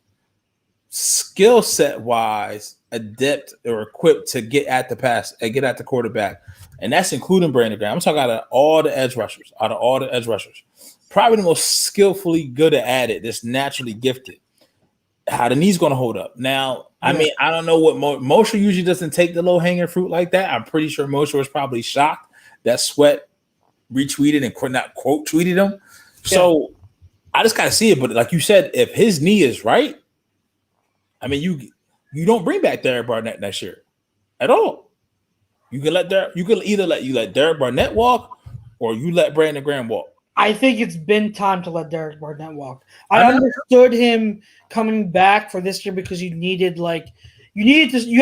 skill set wise adept or equipped to get at the pass and get at the quarterback. And that's including Brandon Graham. I'm talking out of all the edge rushers. Probably the most skillfully good at it, that's naturally gifted. How the knee's going to hold up. Now, I mean, I don't know what Mosher usually doesn't take the low-hanging fruit like that. I'm pretty sure Mosher was probably shocked that Sweat retweeted and not quote tweeted him. So I just got to see it. But like you said, if his knee is right, I mean, you don't bring back Derek Barnett next year at all. You can either let Derek Barnett walk or you let Brandon Graham walk. I think it's been time to let Derek Barnett walk. I understood him coming back for this year because you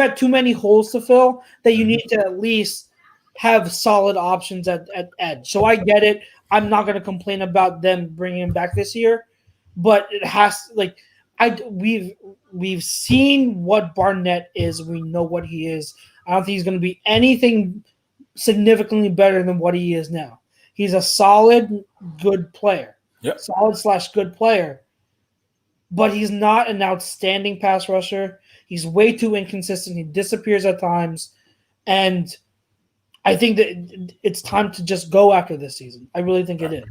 had too many holes to fill that you need to at least have solid options at edge. So I get it. I'm not going to complain about them bringing him back this year, but it has we've seen what Barnett is. We know what he is. I don't think he's going to be anything significantly better than what he is now. He's a solid, good player. solid / good player. But he's not an outstanding pass rusher. He's way too inconsistent. He disappears at times. And I think that it's time to just go after this season. I really think it is.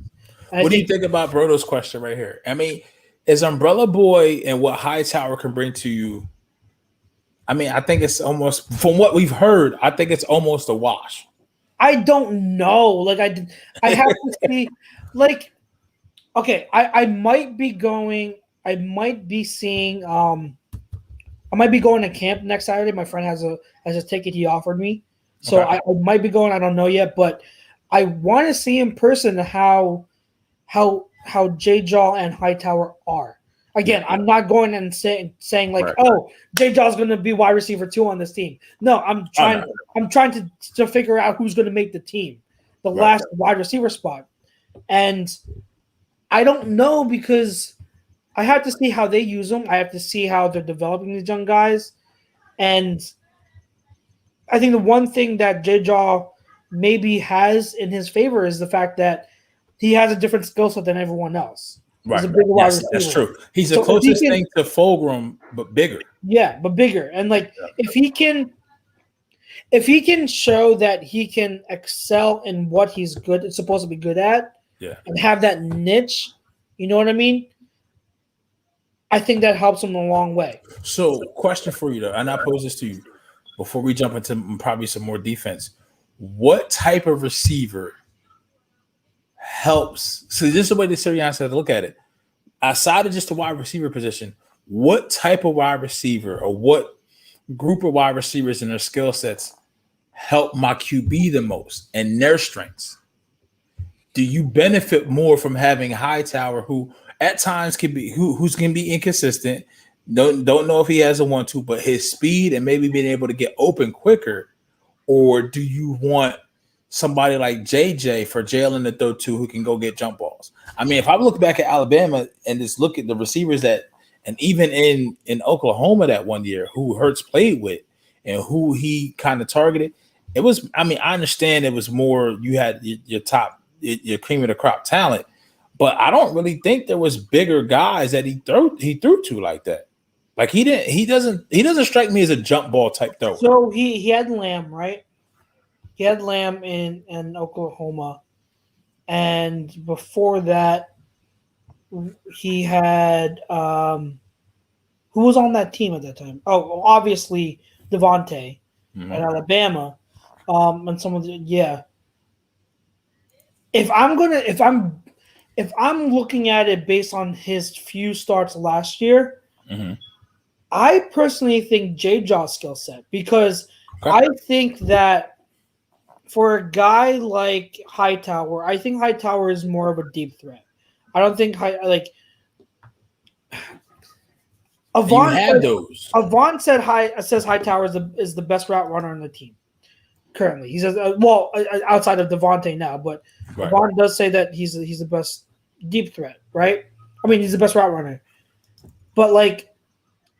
What do you think about Brodo's question right here? I mean, is Umbrella Boy and what Hightower can bring to you? I mean, I think it's almost, from what we've heard, I think it's almost a wash. I don't know. Like, I have to see. Like, okay, I might be going. I might be seeing. I might be going to camp next Saturday. My friend has a ticket he offered me, so I might be going. I don't know yet, but I want to see in person how J Jaw and Hightower are. Again, I'm not going and saying like, oh, J Jaw's going to be wide receiver 2 on this team. No, I'm trying to figure out who's going to make the team, the last wide receiver spot, and I don't know because I have to see how they use them. I have to see how they're developing these young guys, and I think the one thing that J Jaw maybe has in his favor is the fact that he has a different skill set than everyone else. Right. Yes, that's true. He's the closest thing to Fulgrim, but bigger. Yeah, but bigger. And like if he can show that he can excel in what he's supposed to be good at, and have that niche, you know what I mean? I think that helps him a long way. So, question for you though, and I pose this to you before we jump into probably some more defense. What type of receiver helps? So this is the way the Sirianni said to look at it. Outside of just the wide receiver position, what type of wide receiver or what group of wide receivers and their skill sets help my QB the most and their strengths? Do you benefit more from having Hightower, who at times can be who's going to be inconsistent, don't know if he has a 1-2, but his speed and maybe being able to get open quicker, or do you want somebody like JJ for Jalen to throw to who can go get jump balls? I mean, if I look back at Alabama and just look at the receivers that, and even in Oklahoma that one year, who Hurts played with and who he kind of targeted, it was, I mean, I understand it was more, you had your top, your cream of the crop talent, but I don't really think there was bigger guys that he threw to like that. Like he doesn't strike me as a jump ball type thrower. So he had Lamb, right? He had Lamb in Oklahoma, and before that, he had who was on that team at that time? Oh, obviously Devontae at Alabama, and some of the If I'm looking at it based on his few starts last year, I personally think J Jaw's skill set, because I think that for a guy like Hightower, I think Hightower is more of a deep threat. I don't think Avant says Hightower is the best route runner on the team currently. He says, outside of Devontae now, but Avant does say that he's the best deep threat, right? I mean, he's the best route runner. But like,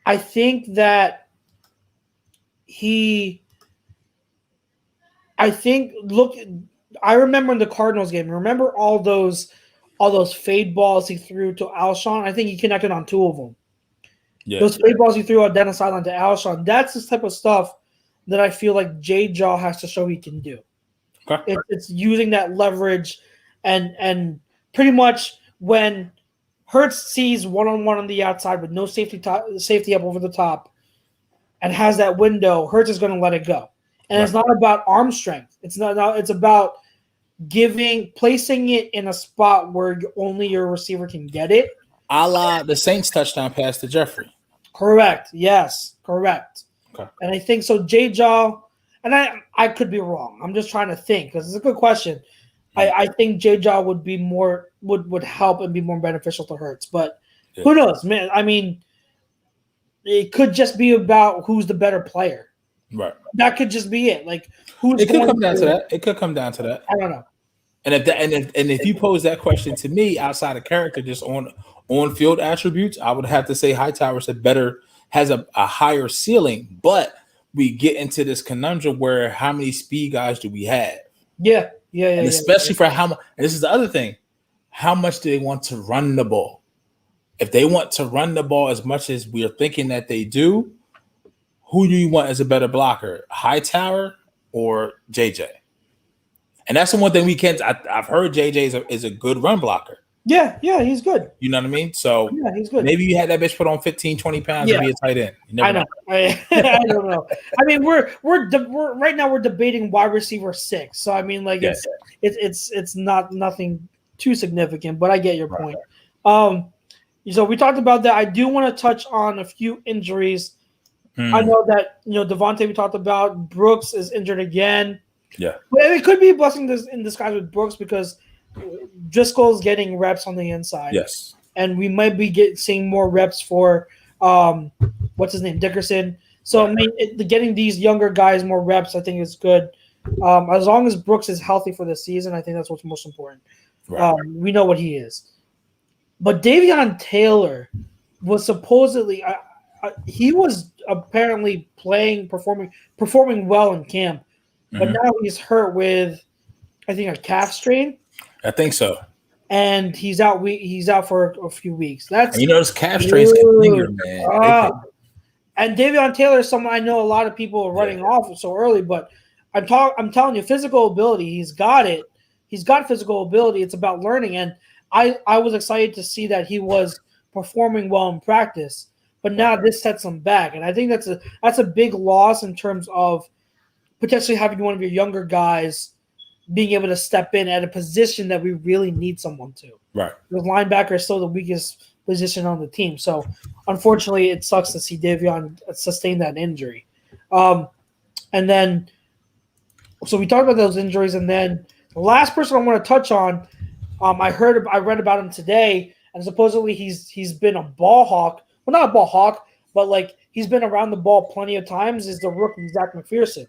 I think that I remember in the Cardinals game, remember all those fade balls he threw to Alshon? I think he connected on 2 of them. Yeah. Those fade balls he threw out Dennis Island to Alshon, that's the type of stuff that I feel like J Jaw has to show he can do. Okay. It's using that leverage and pretty much when Hurts sees one-on-one on the outside with no safety up over the top and has that window, Hurts is going to let it go. And it's not about arm strength. It's about placing it in a spot where only your receiver can get it. A la the Saints touchdown pass to Jeffrey. Correct. Yes, correct. Okay. And I think so J Jaw, and I could be wrong. I'm just trying to think because it's a good question. I think J Jaw would be more would help and be more beneficial to Hurts, but who knows, man? I mean, it could just be about who's the better player. Right. That could just be it. Like who's it could come down to that. It could come down to that. I don't know. And if you pose that question to me outside of character, just on field attributes, I would have to say Hightower has a higher ceiling, but we get into this conundrum where how many speed guys do we have? Yeah. And especially for how much. And this is the other thing. how much do they want to run the ball? If they want to run the ball as much as we are thinking that they do, who do you want as a better blocker, Hightower or JJ? And that's the one thing we can't. I've heard JJ is a good run blocker. Yeah, he's good. You know what I mean? So yeah, he's good. Maybe you had that bitch put on 15, 20 pounds and be a tight end. I know. I don't know. I mean, we're right now we're debating wide receiver 6. So I mean, like it's not nothing too significant, but I get your point. So we talked about that. I do want to touch on a few injuries. I know that Devontae we talked about. Brooks is injured again. Yeah, but it could be a blessing in disguise with Brooks because Driscoll's getting reps on the inside. Yes, and we might be seeing more reps for what's his name, Dickerson. So I mean, getting these younger guys more reps, I think is good. As long as Brooks is healthy for the season, I think that's what's most important. Right. We know what he is. But Davion Taylor was supposedly he was apparently performing well in camp, but now he's hurt with, I think, a calf strain. I think so. And he's out. He's out for a few weeks. Those calf strains can linger, man. And Davion Taylor is someone I know a lot of people are running off so early, but I'm telling you, physical ability, he's got it. He's got physical ability. It's about learning, and I was excited to see that he was performing well in practice. But now this sets him back, and I think that's a big loss in terms of potentially having one of your younger guys being able to step in at a position that we really need someone to. Right. The linebacker is still the weakest position on the team. So, unfortunately, it sucks to see Davion sustain that injury. And then, so we talked about those injuries, and then the last person I want to touch on, I read about him today, and supposedly he's been a ball hawk. Well, not a ball hawk, but like he's been around the ball plenty of times. Is the rookie Zach McPherson?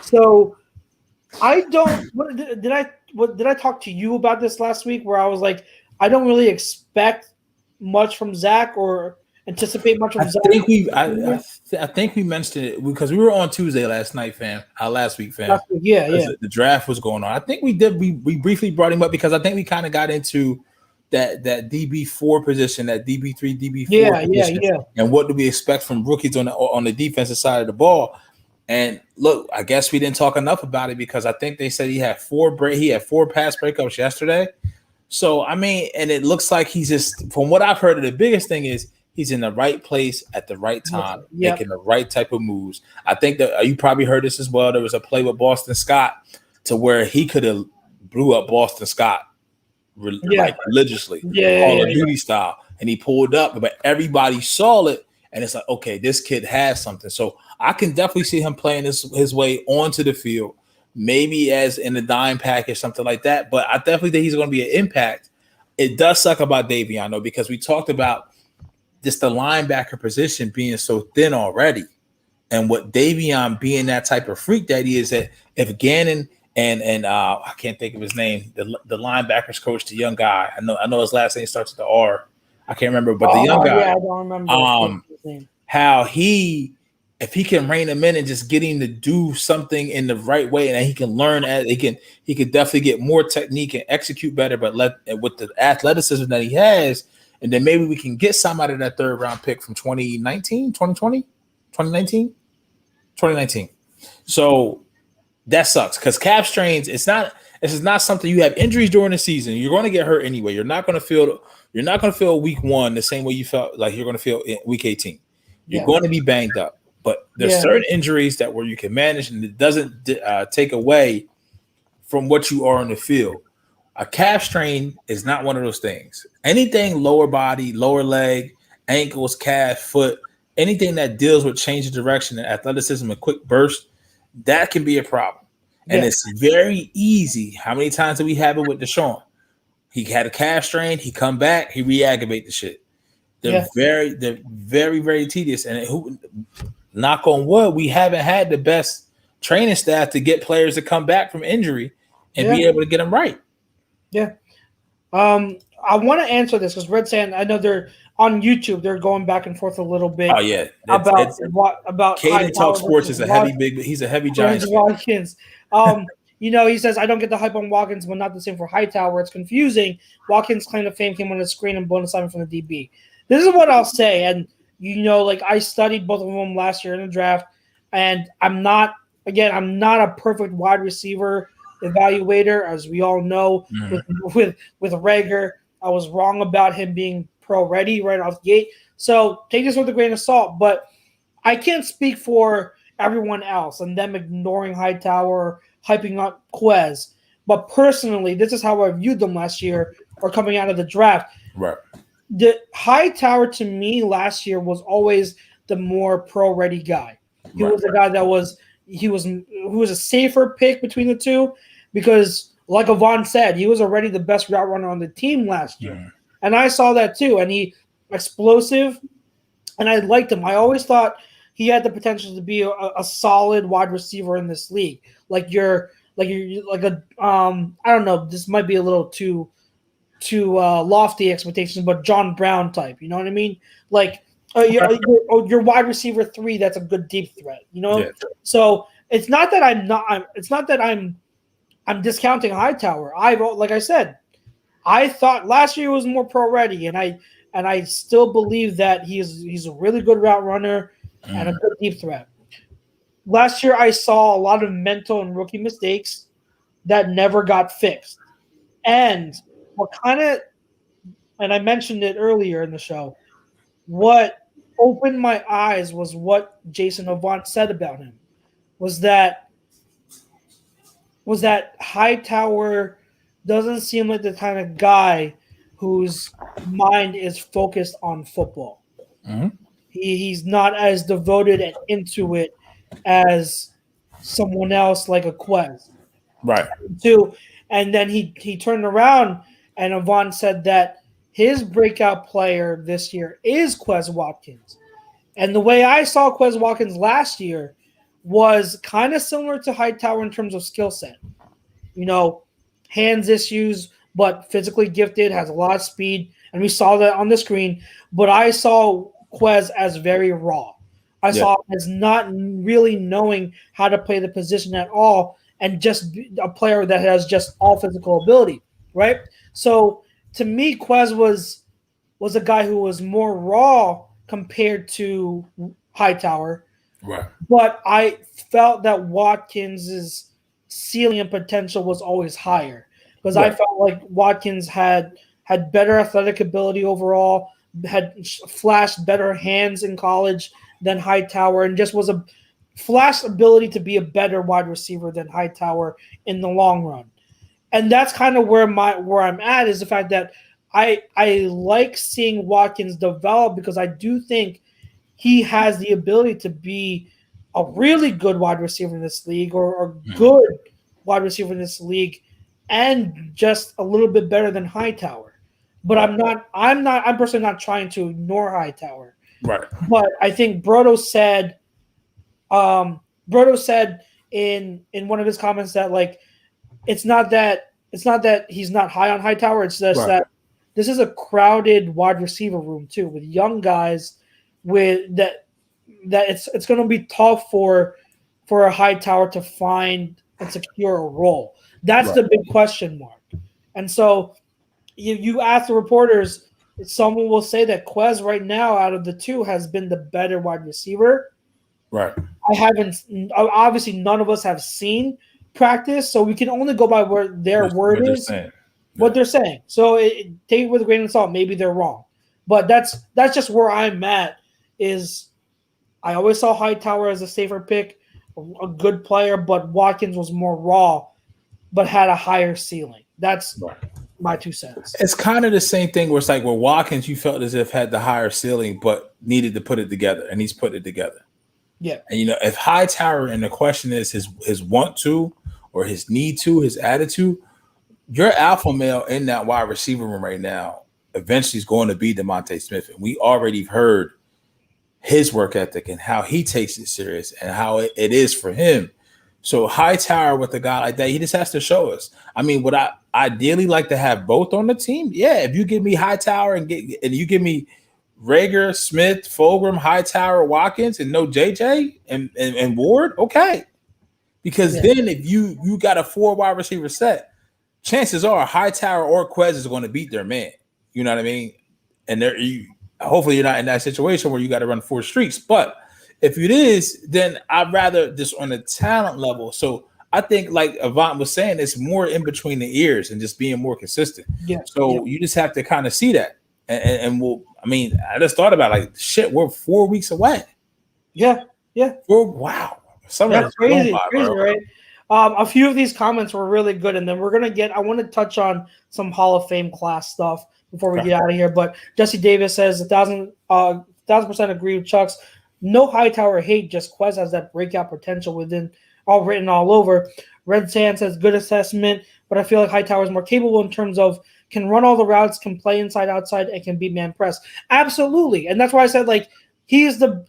So I don't. Did I talk to you about this last week? Where I was like, I don't really expect much from Zach or anticipate much from Zach. I think we mentioned it because we were on Tuesday last week, fam. Yeah. The draft was going on. I think we did. We briefly brought him up because I think we kind of got into that DB4 position, that DB3, DB4 position. Yeah. And what do we expect from rookies on the defensive side of the ball? And look, I guess we didn't talk enough about it because I think they said he had four pass breakups yesterday. So I mean, and it looks like he's just, from what I've heard, the biggest thing is he's in the right place at the right time, making the right type of moves. I think that you probably heard this as well. There was a play with Boston Scott to where he could have blew up Boston Scott like religiously, Call of Duty style, and he pulled up, but everybody saw it, and it's like, okay, this kid has something. So I can definitely see him playing his way onto the field, maybe as in a dime package, something like that. But I definitely think he's going to be an impact. It does suck about Davion, though, because we talked about just the linebacker position being so thin already. And what Davion being that type of freak that he is, that if Gannon and I can't think of his name, the linebackers coach, the young guy, I know his last name starts with the R. I can't remember, but the young guy. Yeah, I don't remember. How if he can rein him in and just get him to do something in the right way, and he can learn, he could definitely get more technique and execute better. But with the athleticism that he has, and then maybe we can get some out of that third round pick from 2019. So that sucks because calf strains. This is not something you have injuries during the season. You're going to get hurt anyway. You're not going to feel week 1 the same way you felt like you're going to feel in week 18. You're going to be banged up. But there's certain injuries where you can manage, and it doesn't take away from what you are on the field. A calf strain is not one of those things. Anything lower body, lower leg, ankles, calf, foot, anything that deals with change of direction and athleticism and quick burst, that can be a problem. And it's very easy. How many times did we have it with Deshaun? He had a calf strain. He come back. He reactivate the shit. They're very, very tedious. And knock on wood, we haven't had the best training staff to get players to come back from injury and be able to get them right. Yeah. I want to answer this because Red Sand, I know they're on YouTube. They're going back and forth a little bit. Oh yeah, about Caden Talk Sports is he's a heavy giant. Watkins. he says, I don't get the hype on Watkins, but not the same for Hightower. It's confusing. Watkins' claim to fame came on the screen and blown assignment from the DB. This is what I'll say. And, I studied both of them last year in the draft, and I'm not a perfect wide receiver evaluator, as we all know. With Rager, I was wrong about him being pro ready right off the gate. So take this with a grain of salt, but I can't speak for everyone else and them ignoring Hightower, hyping up Quez. But personally, this is how I viewed them last year or coming out of the draft. Right. The Hightower to me last year was always the more pro-ready guy. He was the guy that was a safer pick between the two because, like Avon said, he was already the best route runner on the team last year. Yeah. And I saw that too. And he explosive, and I liked him. I always thought he had the potential to be a solid wide receiver in this league. I don't know, this might be a little too lofty expectations, but John Brown type, you know what I mean? Your wide receiver 3 that's a good deep threat, Yeah. So it's not that I'm discounting Hightower. Like I said, I thought last year was more pro ready, and I still believe that he's a really good route runner and a good deep threat. Last year I saw a lot of mental and rookie mistakes that never got fixed. And and I mentioned it earlier in the show, what opened my eyes was what Jason Avant said about him, was that Hightower doesn't seem like the kind of guy whose mind is focused on football. Mm-hmm. He's not as devoted and into it as someone else like a Quez. Right. And then he turned around and Avon said that his breakout player this year is Quez Watkins. And the way I saw Quez Watkins last year was kind of similar to Hightower in terms of skill set. Hands issues, but physically gifted, has a lot of speed, and we saw that on the screen. But I saw Quez as very raw. I saw him as not really knowing how to play the position at all, and just a player that has just all physical ability, right? So to me, Quez was a guy who was more raw compared to Hightower. Right. But I felt that Watkins' ceiling and potential was always higher because I felt like Watkins had better athletic ability overall, had flashed better hands in college than Hightower, and just was a flashed ability to be a better wide receiver than Hightower in the long run. And that's kind of where I'm at, is the fact that I like seeing Watkins develop because I do think he has the ability to be a really good wide receiver in this league or a good wide receiver in this league and just a little bit better than Hightower. But I'm personally not trying to ignore Hightower. Right. But I think Brodo said in one of his comments that it's not that he's not high on Hightower, it's just that this is a crowded wide receiver room too, with young guys with that it's going to be tough for a Hightower to find and secure a role. That's the big question mark. And so you ask the reporters, someone will say that Quez right now out of the two has been the better wide receiver. Right. Obviously none of us have seen practice, so we can only go by what their word is. What they're saying. So take it with a grain of salt. Maybe they're wrong. But that's just where I'm at. Is I always saw Hightower as a safer pick, a good player, but Watkins was more raw, but had a higher ceiling. That's my 2 cents. It's kind of the same thing where it's like where Watkins, you felt as if had the higher ceiling, but needed to put it together, and he's put it together. Yeah. And if Hightower, and the question is his want to or his need to, his attitude, your alpha male in that wide receiver room right now eventually is going to be DeMonte Smith, and we already heard his work ethic and how he takes it serious and how it is for him. So Hightower with a guy like that, he just has to show us. I mean, would I ideally like to have both on the team? Yeah, if you give me Hightower and you give me Rager, Smith, Fulgham, Hightower, Watkins, and no JJ and Ward, okay. Because then if you got a 4 wide receiver set, chances are Hightower or Quez is going to beat their man. You know what I mean? And hopefully you're not in that situation where you got to run 4 streaks. But if it is, then I'd rather just on a talent level. So I think, like Avant was saying, it's more in between the ears and just being more consistent. Yeah. So you just have to kind of see that. And I just thought about like, shit, we're 4 weeks away. Yeah. Wow. That's crazy, right? A few of these comments were really good, and then I want to touch on some Hall of Fame class stuff before we get out of here. But Jesse Davis says 1,000% agree with Chucks. No Hightower hate, just Quez has that breakout potential all written all over. Red Sand says good assessment, but I feel like Hightower is more capable in terms of can run all the routes, can play inside, outside, and can beat man press. Absolutely, and that's why I said like he's the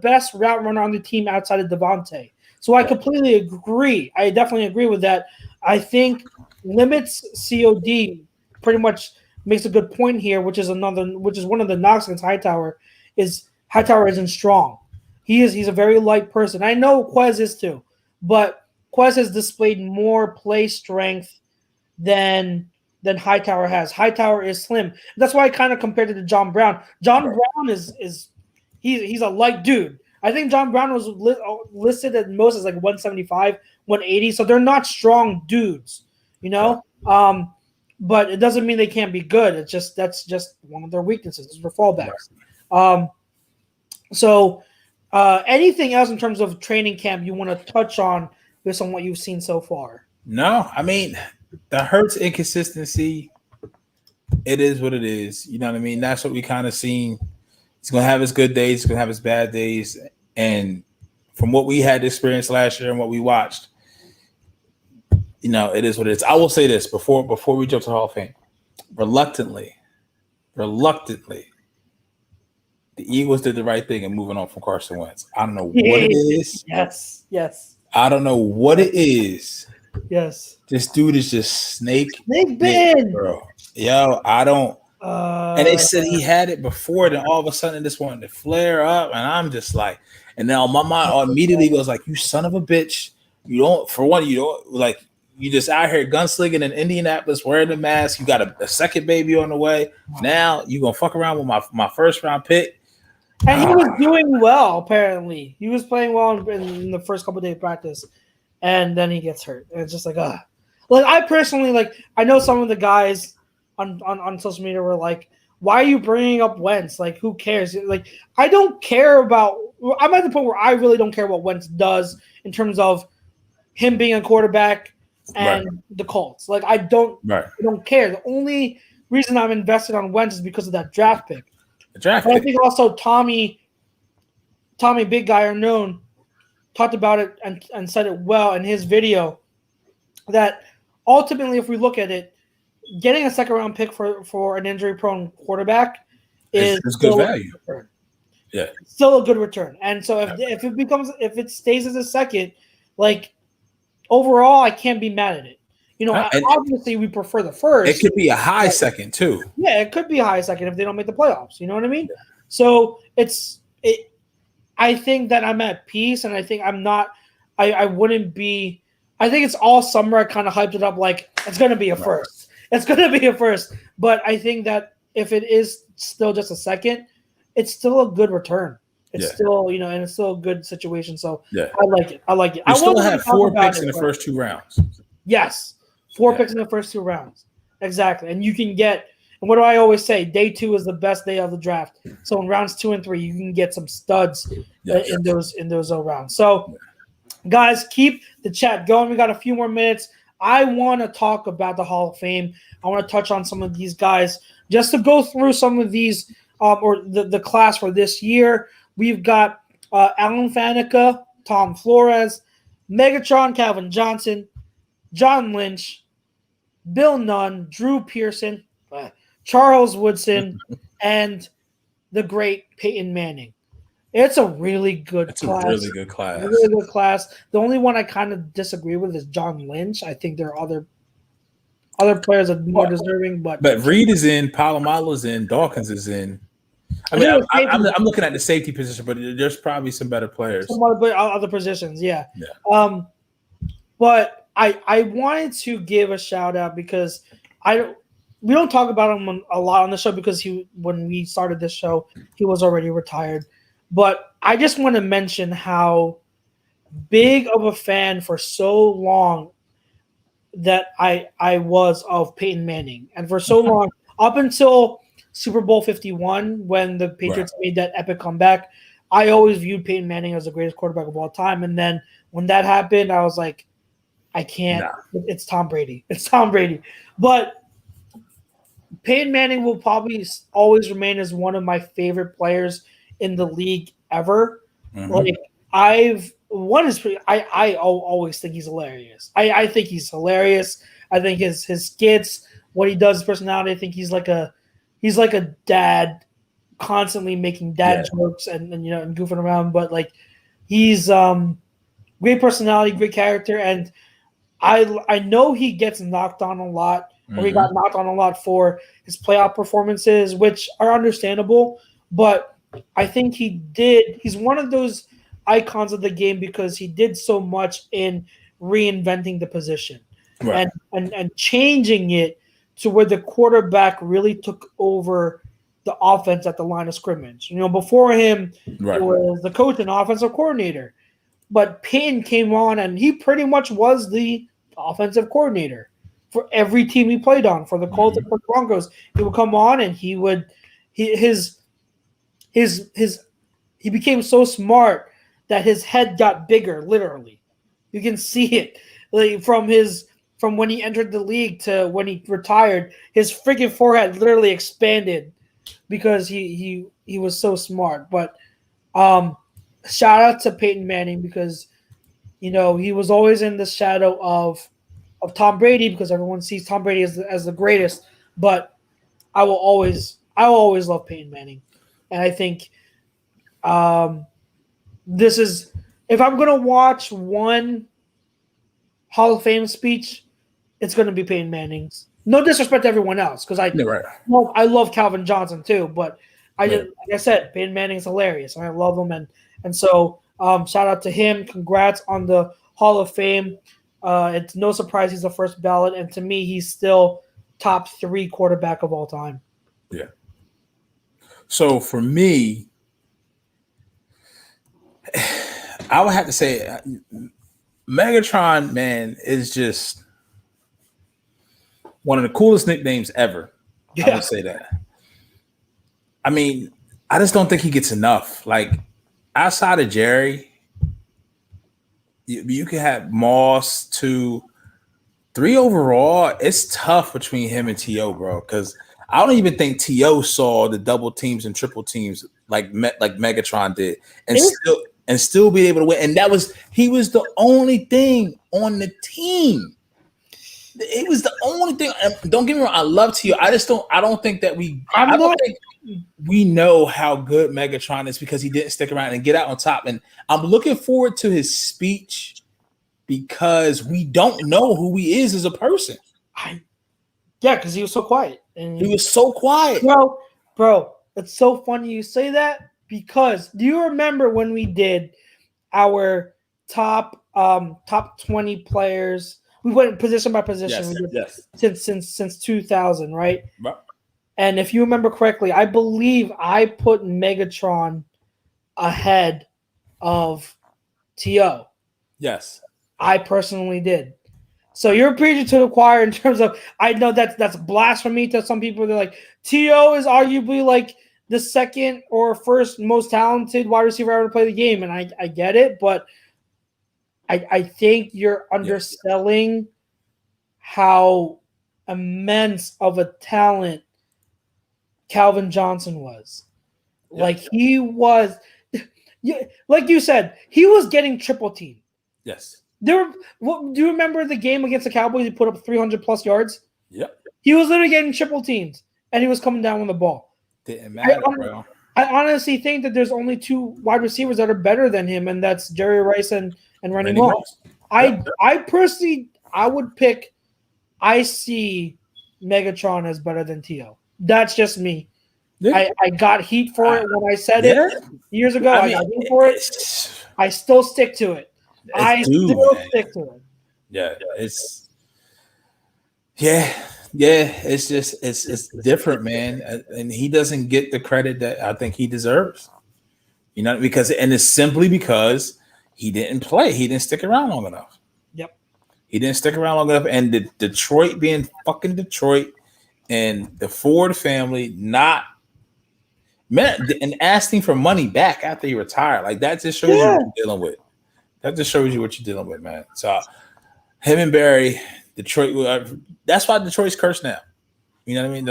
best route runner on the team outside of Devontae. So I completely agree. I definitely agree with that. I think limits COD pretty much makes a good point here, which is one of the knocks against Hightower is Hightower isn't strong. He's a very light person. I know Quez is too, but Quez has displayed more play strength than Hightower has. Hightower is slim. That's why I kind of compared it to John Brown. John Brown he's a light dude. I think John Brown was listed at most as like 175, 180. So they're not strong dudes, you know. But it doesn't mean they can't be good. That's just one of their weaknesses for fallbacks. So anything else in terms of training camp you want to touch on based on what you've seen so far? No, I mean the Hurts inconsistency. It is what it is. You know what I mean? That's what we kind of seen. He's going to have his good days. He's going to have his bad days. And from what we had experienced last year and what we watched, you know, it is what it is. I will say this before we jump to Hall of Fame. Reluctantly, the Eagles did the right thing in moving on from Carson Wentz. I don't know what it is. Yes. I don't know what it is. Yes. This dude is just snake bitten, bro. Yo, I don't. And they said he had it before, then all of a sudden this wanted to flare up, and I'm just like, and now my mind immediately goes like, you son of a bitch. You just out here gunslinging in Indianapolis wearing the mask. You got a second baby on the way. Now you gonna fuck around with my first round pick. And he was doing well, apparently. He was playing well in the first couple of days of practice, and then he gets hurt. And it's just like, Like I personally, I know some of the guys on social media were like, why are you bringing up Wentz? Like, who cares? Like, I don't care about – I'm at the point where I really don't care what Wentz does in terms of him being a quarterback and the Colts. Like, I don't care. The only reason I'm invested on Wentz is because of that draft pick. I think also Tommy, Big Guy Unknown, talked about it and said it well in his video that ultimately, if we look at it, getting a second-round pick for an injury-prone quarterback is good value. Yeah, still a good return. And so if it stays as a second, like overall, I can't be mad at it. You know, obviously we prefer the first. It could be a high second too. Yeah, it could be a high second if they don't make the playoffs. You know what I mean? Yeah. So I think that I'm at peace, and I think I'm not. I wouldn't be. I think it's all summer. I kind of hyped it up like it's going to be a first. It's going to be a first, but I think that if it is still just a second, it's still a good return. It's still, and it's still a good situation. So I like it. You still have 4 picks in the first 2 rounds. Yes, 4 picks in the first 2 rounds. Exactly. And you can get, and what do I always say? Day 2 is the best day of the draft. So in rounds 2 and 3, you can get some studs in those rounds. So guys, keep the chat going. We got a few more minutes. I want to talk about the Hall of Fame. I want to touch on some of these guys just to go through some of these or the class for this year. We've got Alan Faneca, Tom Flores, Megatron, Calvin Johnson, John Lynch, Bill Nunn, Drew Pearson, Charles Woodson, and the great Peyton Manning. It's a really good class. It's a really good class. A really good class. The only one I kind of disagree with is John Lynch. I think there are other players that are more deserving. But Reed is in, Palomalo's in, Dawkins is in. I mean, I'm looking at the safety position, but there's probably some better players. Some other positions, yeah. Yeah. But I wanted to give a shout out because we don't talk about him a lot on the show because when we started this show, he was already retired. But I just want to mention how big of a fan for so long that I was of Peyton Manning. And for so long, up until Super Bowl 51, when the Patriots made that epic comeback, I always viewed Peyton Manning as the greatest quarterback of all time. And then when that happened, I was like, I can't. No. It's Tom Brady. It's Tom Brady. But Peyton Manning will probably always remain as one of my favorite players in the league ever. Mm-hmm. Like I always think he's hilarious. I think he's hilarious. I think his skits, what he does, his personality. I think he's like a dad, constantly making dad jokes and and goofing around. But like he's great personality, great character, and I know he gets knocked on a lot. Or he got knocked on a lot for his playoff performances, which are understandable. But I think he's one of those icons of the game because he did so much in reinventing the position and changing it to where the quarterback really took over the offense at the line of scrimmage. Before him, it was the coach and offensive coordinator. But Payne came on, and he pretty much was the offensive coordinator for every team he played on, for the Colts and for the Broncos. He would come on and he became so smart that his head got bigger, literally. You can see it. Like from when he entered the league to when he retired, his freaking forehead literally expanded because he was so smart. But shout out to Peyton Manning because he was always in the shadow of Tom Brady because everyone sees Tom Brady as the greatest, but I will always love Peyton Manning, and I think this is, if I'm gonna watch one Hall of Fame speech, it's gonna be Peyton Manning's. No disrespect to everyone else, because I love Calvin Johnson too, but like I said, Peyton Manning's hilarious, and I love him, and so shout out to him. Congrats on the Hall of Fame. It's no surprise he's the first ballot, and to me, he's still top 3 quarterback of all time. Yeah. So for me, I would have to say Megatron, man, is just one of the coolest nicknames ever. Yeah. I would say that. I mean, I just don't think he gets enough. Like, outside of Jerry, you can have Moss 2, 3 overall. It's tough between him and T.O., bro, because I don't even think T.O. saw the double teams and triple teams like Megatron did, and still be able to win. And he was the only thing on the team. It was the only thing. Don't get me wrong, I love T.O. I don't think that we know how good Megatron is because he didn't stick around and get out on top. And I'm looking forward to his speech because we don't know who he is as a person. Because he was so quiet. And he was so quiet. Bro, it's so funny you say that because do you remember when we did our top 20 players? We went position by position. Since 2000, right? And if you remember correctly, I believe I put Megatron ahead of T.O. Yes. I personally did. So you're preaching to the choir in terms of, I know that's blasphemy to some people. They're like, T.O. is arguably like the second or first most talented wide receiver ever to play the game. And I get it, but I think you're underselling how immense of a talent Calvin Johnson was. Like he was, like you said, he was getting triple teamed. Yes. Do you remember the game against the Cowboys? He put up 300 plus yards. Yep. He was literally getting triple teamed, and he was coming down with the ball. Didn't matter, bro. I honestly think that there's only 2 wide receivers that are better than him, and that's Jerry Rice and Randy Moss. I personally, I would pick. I see Megatron as better than T.O. That's just me. Yeah. I got heat for it when I said it years ago. I got heat for it. I still stick to it. I still stick to it. Yeah, it's it's just it's different, man, and he doesn't get the credit that I think he deserves. You know, because it's simply because he didn't play. He didn't stick around long enough. Yep. He didn't stick around long enough, and the Detroit being fucking Detroit, and the Ford family not and asking for money back after he retired, like that just shows you what you're dealing with. That just shows you what you're dealing with, man. So him and Barry, Detroit. That's why Detroit's cursed now. You know what I mean?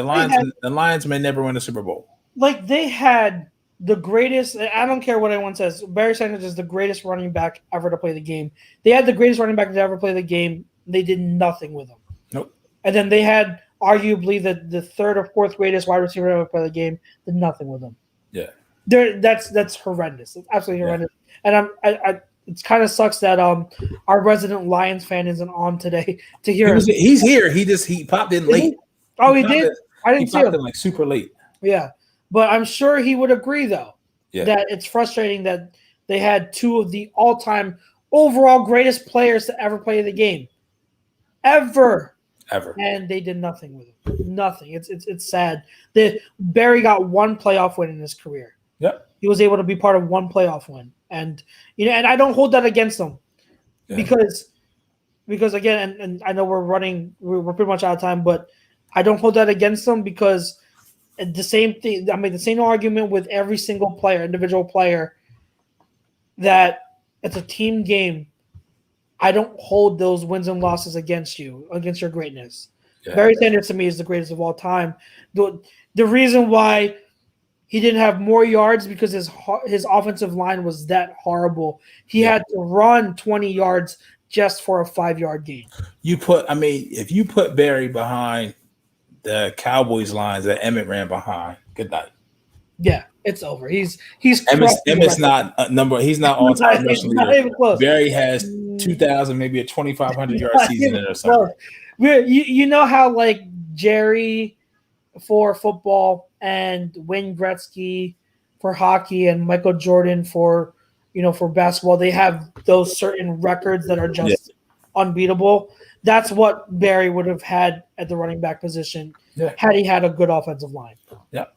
The Lions may never win a Super Bowl. Like they had the greatest. I don't care what anyone says. Barry Sanders is the greatest running back ever to play the game. They had the greatest running back to ever play the game. They did nothing with him. Nope. And then they had arguably the third or fourth greatest wide receiver ever to play the game. Did nothing with him. Yeah. That's horrendous. It's absolutely horrendous. And it kind of sucks that our resident Lions fan isn't on today to hear us. He's here. He popped in late. He did? I didn't see him. Like super late. Yeah. But I'm sure he would agree, though, that it's frustrating that they had two of the all-time overall greatest players to ever play the game. Ever. And they did nothing with it. Nothing. It's sad. Barry got one playoff win in his career. Yep. He was able to be part of one playoff win. And and I don't hold that against him. Because again, and I know we're pretty much out of time, but I don't hold that against him because the same thing. I mean, the same argument with every single player, individual player, that it's a team game. I don't hold those wins and losses against you, against your greatness. Yeah. Barry Sanders to me is the greatest of all time. The reason why he didn't have more yards because his offensive line was that horrible. He had to run 20 yards just for a 5-yard gain. If you put Barry behind the Cowboys lines that Emmett ran behind, good night. Yeah, it's over. He's Emmett's not a number. He's not all time. Not even close. Barry has 2,000, maybe a 2,500 yard season or something. You know how like Jerry for football and Wayne Gretzky for hockey and Michael Jordan for basketball, they have those certain records that are just unbeatable. That's what Barry would have had at the running back position had he had a good offensive line. Yeah.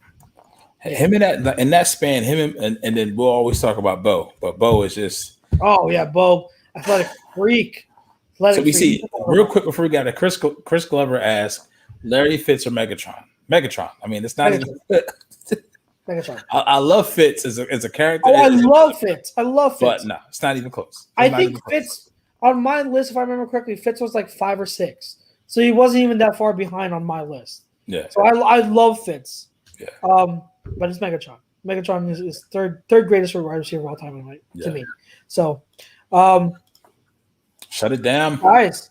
Him in that span, and then we'll always talk about Bo, but Bo is just Bo, athletic freak. See real quick before we got it. Chris Glover asked Larry Fitz or Megatron. Megatron. I mean, it's not Megatron. even. Megatron. I love Fitz as a character. I love Fitz. But no, it's not even close. I think Fitz on my list, if I remember correctly, Fitz was like 5 or 6, so he wasn't even that far behind on my list. Yeah. So I love Fitz. Yeah. But it's Megatron. Megatron is third greatest wide receiver of all time to me. So, shut it down, guys.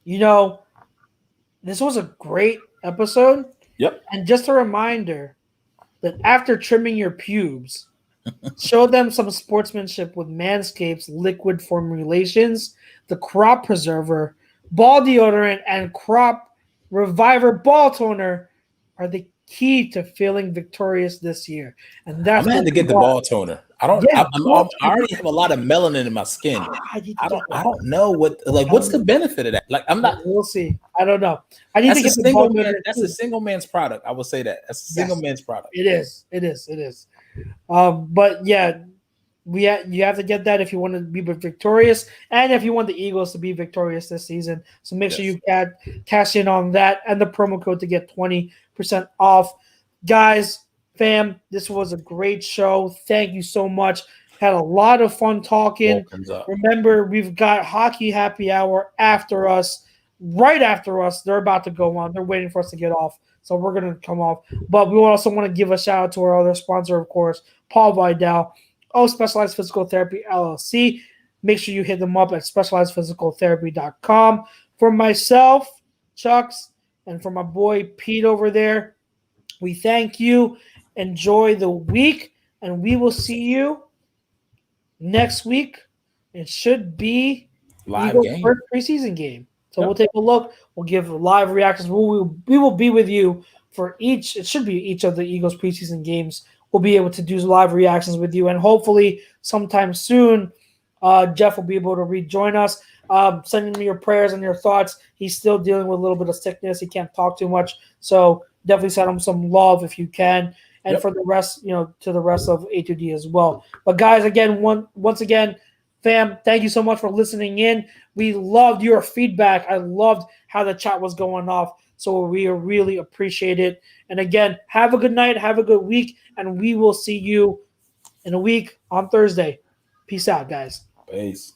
This was a great episode. Yep. And just a reminder that after trimming your pubes, show them some sportsmanship with Manscaped's liquid formulations, the Crop Preserver, Ball Deodorant, and Crop Reviver Ball Toner are the key to feeling victorious this year. And that's I'm gonna have to get the ball toner. I already have a lot of melanin in my skin. I don't know what's the benefit of that? Like I'm not. We'll see. I don't know. I need to get the ball toner. That's a single man's product. I will say that. That's a single man's product. It is. But yeah, you have to get that if you want to be victorious, and if you want the Eagles to be victorious this season. So make sure you cash in on that and the promo code to get 20% off. Guys, fam, this was a great show. Thank you so much. Had a lot of fun talking. Remember, we've got Hockey Happy Hour after us. Right after us, they're about to go on. They're waiting for us to get off, so we're going to come off. But we also want to give a shout out to our other sponsor, of course, Paul Vidal, Specialized Physical Therapy, LLC. Make sure you hit them up at specializedphysicaltherapy.com. For myself, Chucks, and for my boy Pete over there, we thank you. Enjoy the week, and we will see you next week. It should be live game. First preseason game. So we'll take a look. We'll give live reactions. We will be with you for each of the Eagles preseason games. We'll be able to do live reactions with you, and hopefully sometime soon, Jeff will be able to rejoin us. Sending me your prayers and your thoughts. He's still dealing with a little bit of sickness. He can't talk too much, so definitely send him some love if you can. And for the rest, to the rest of A2D as well. But guys, again, once again, fam, thank you so much for listening in. We loved your feedback. I loved how the chat was going off. So we really appreciate it. And again, have a good night, have a good week, and we will see you in a week on Thursday. Peace out, guys. Peace.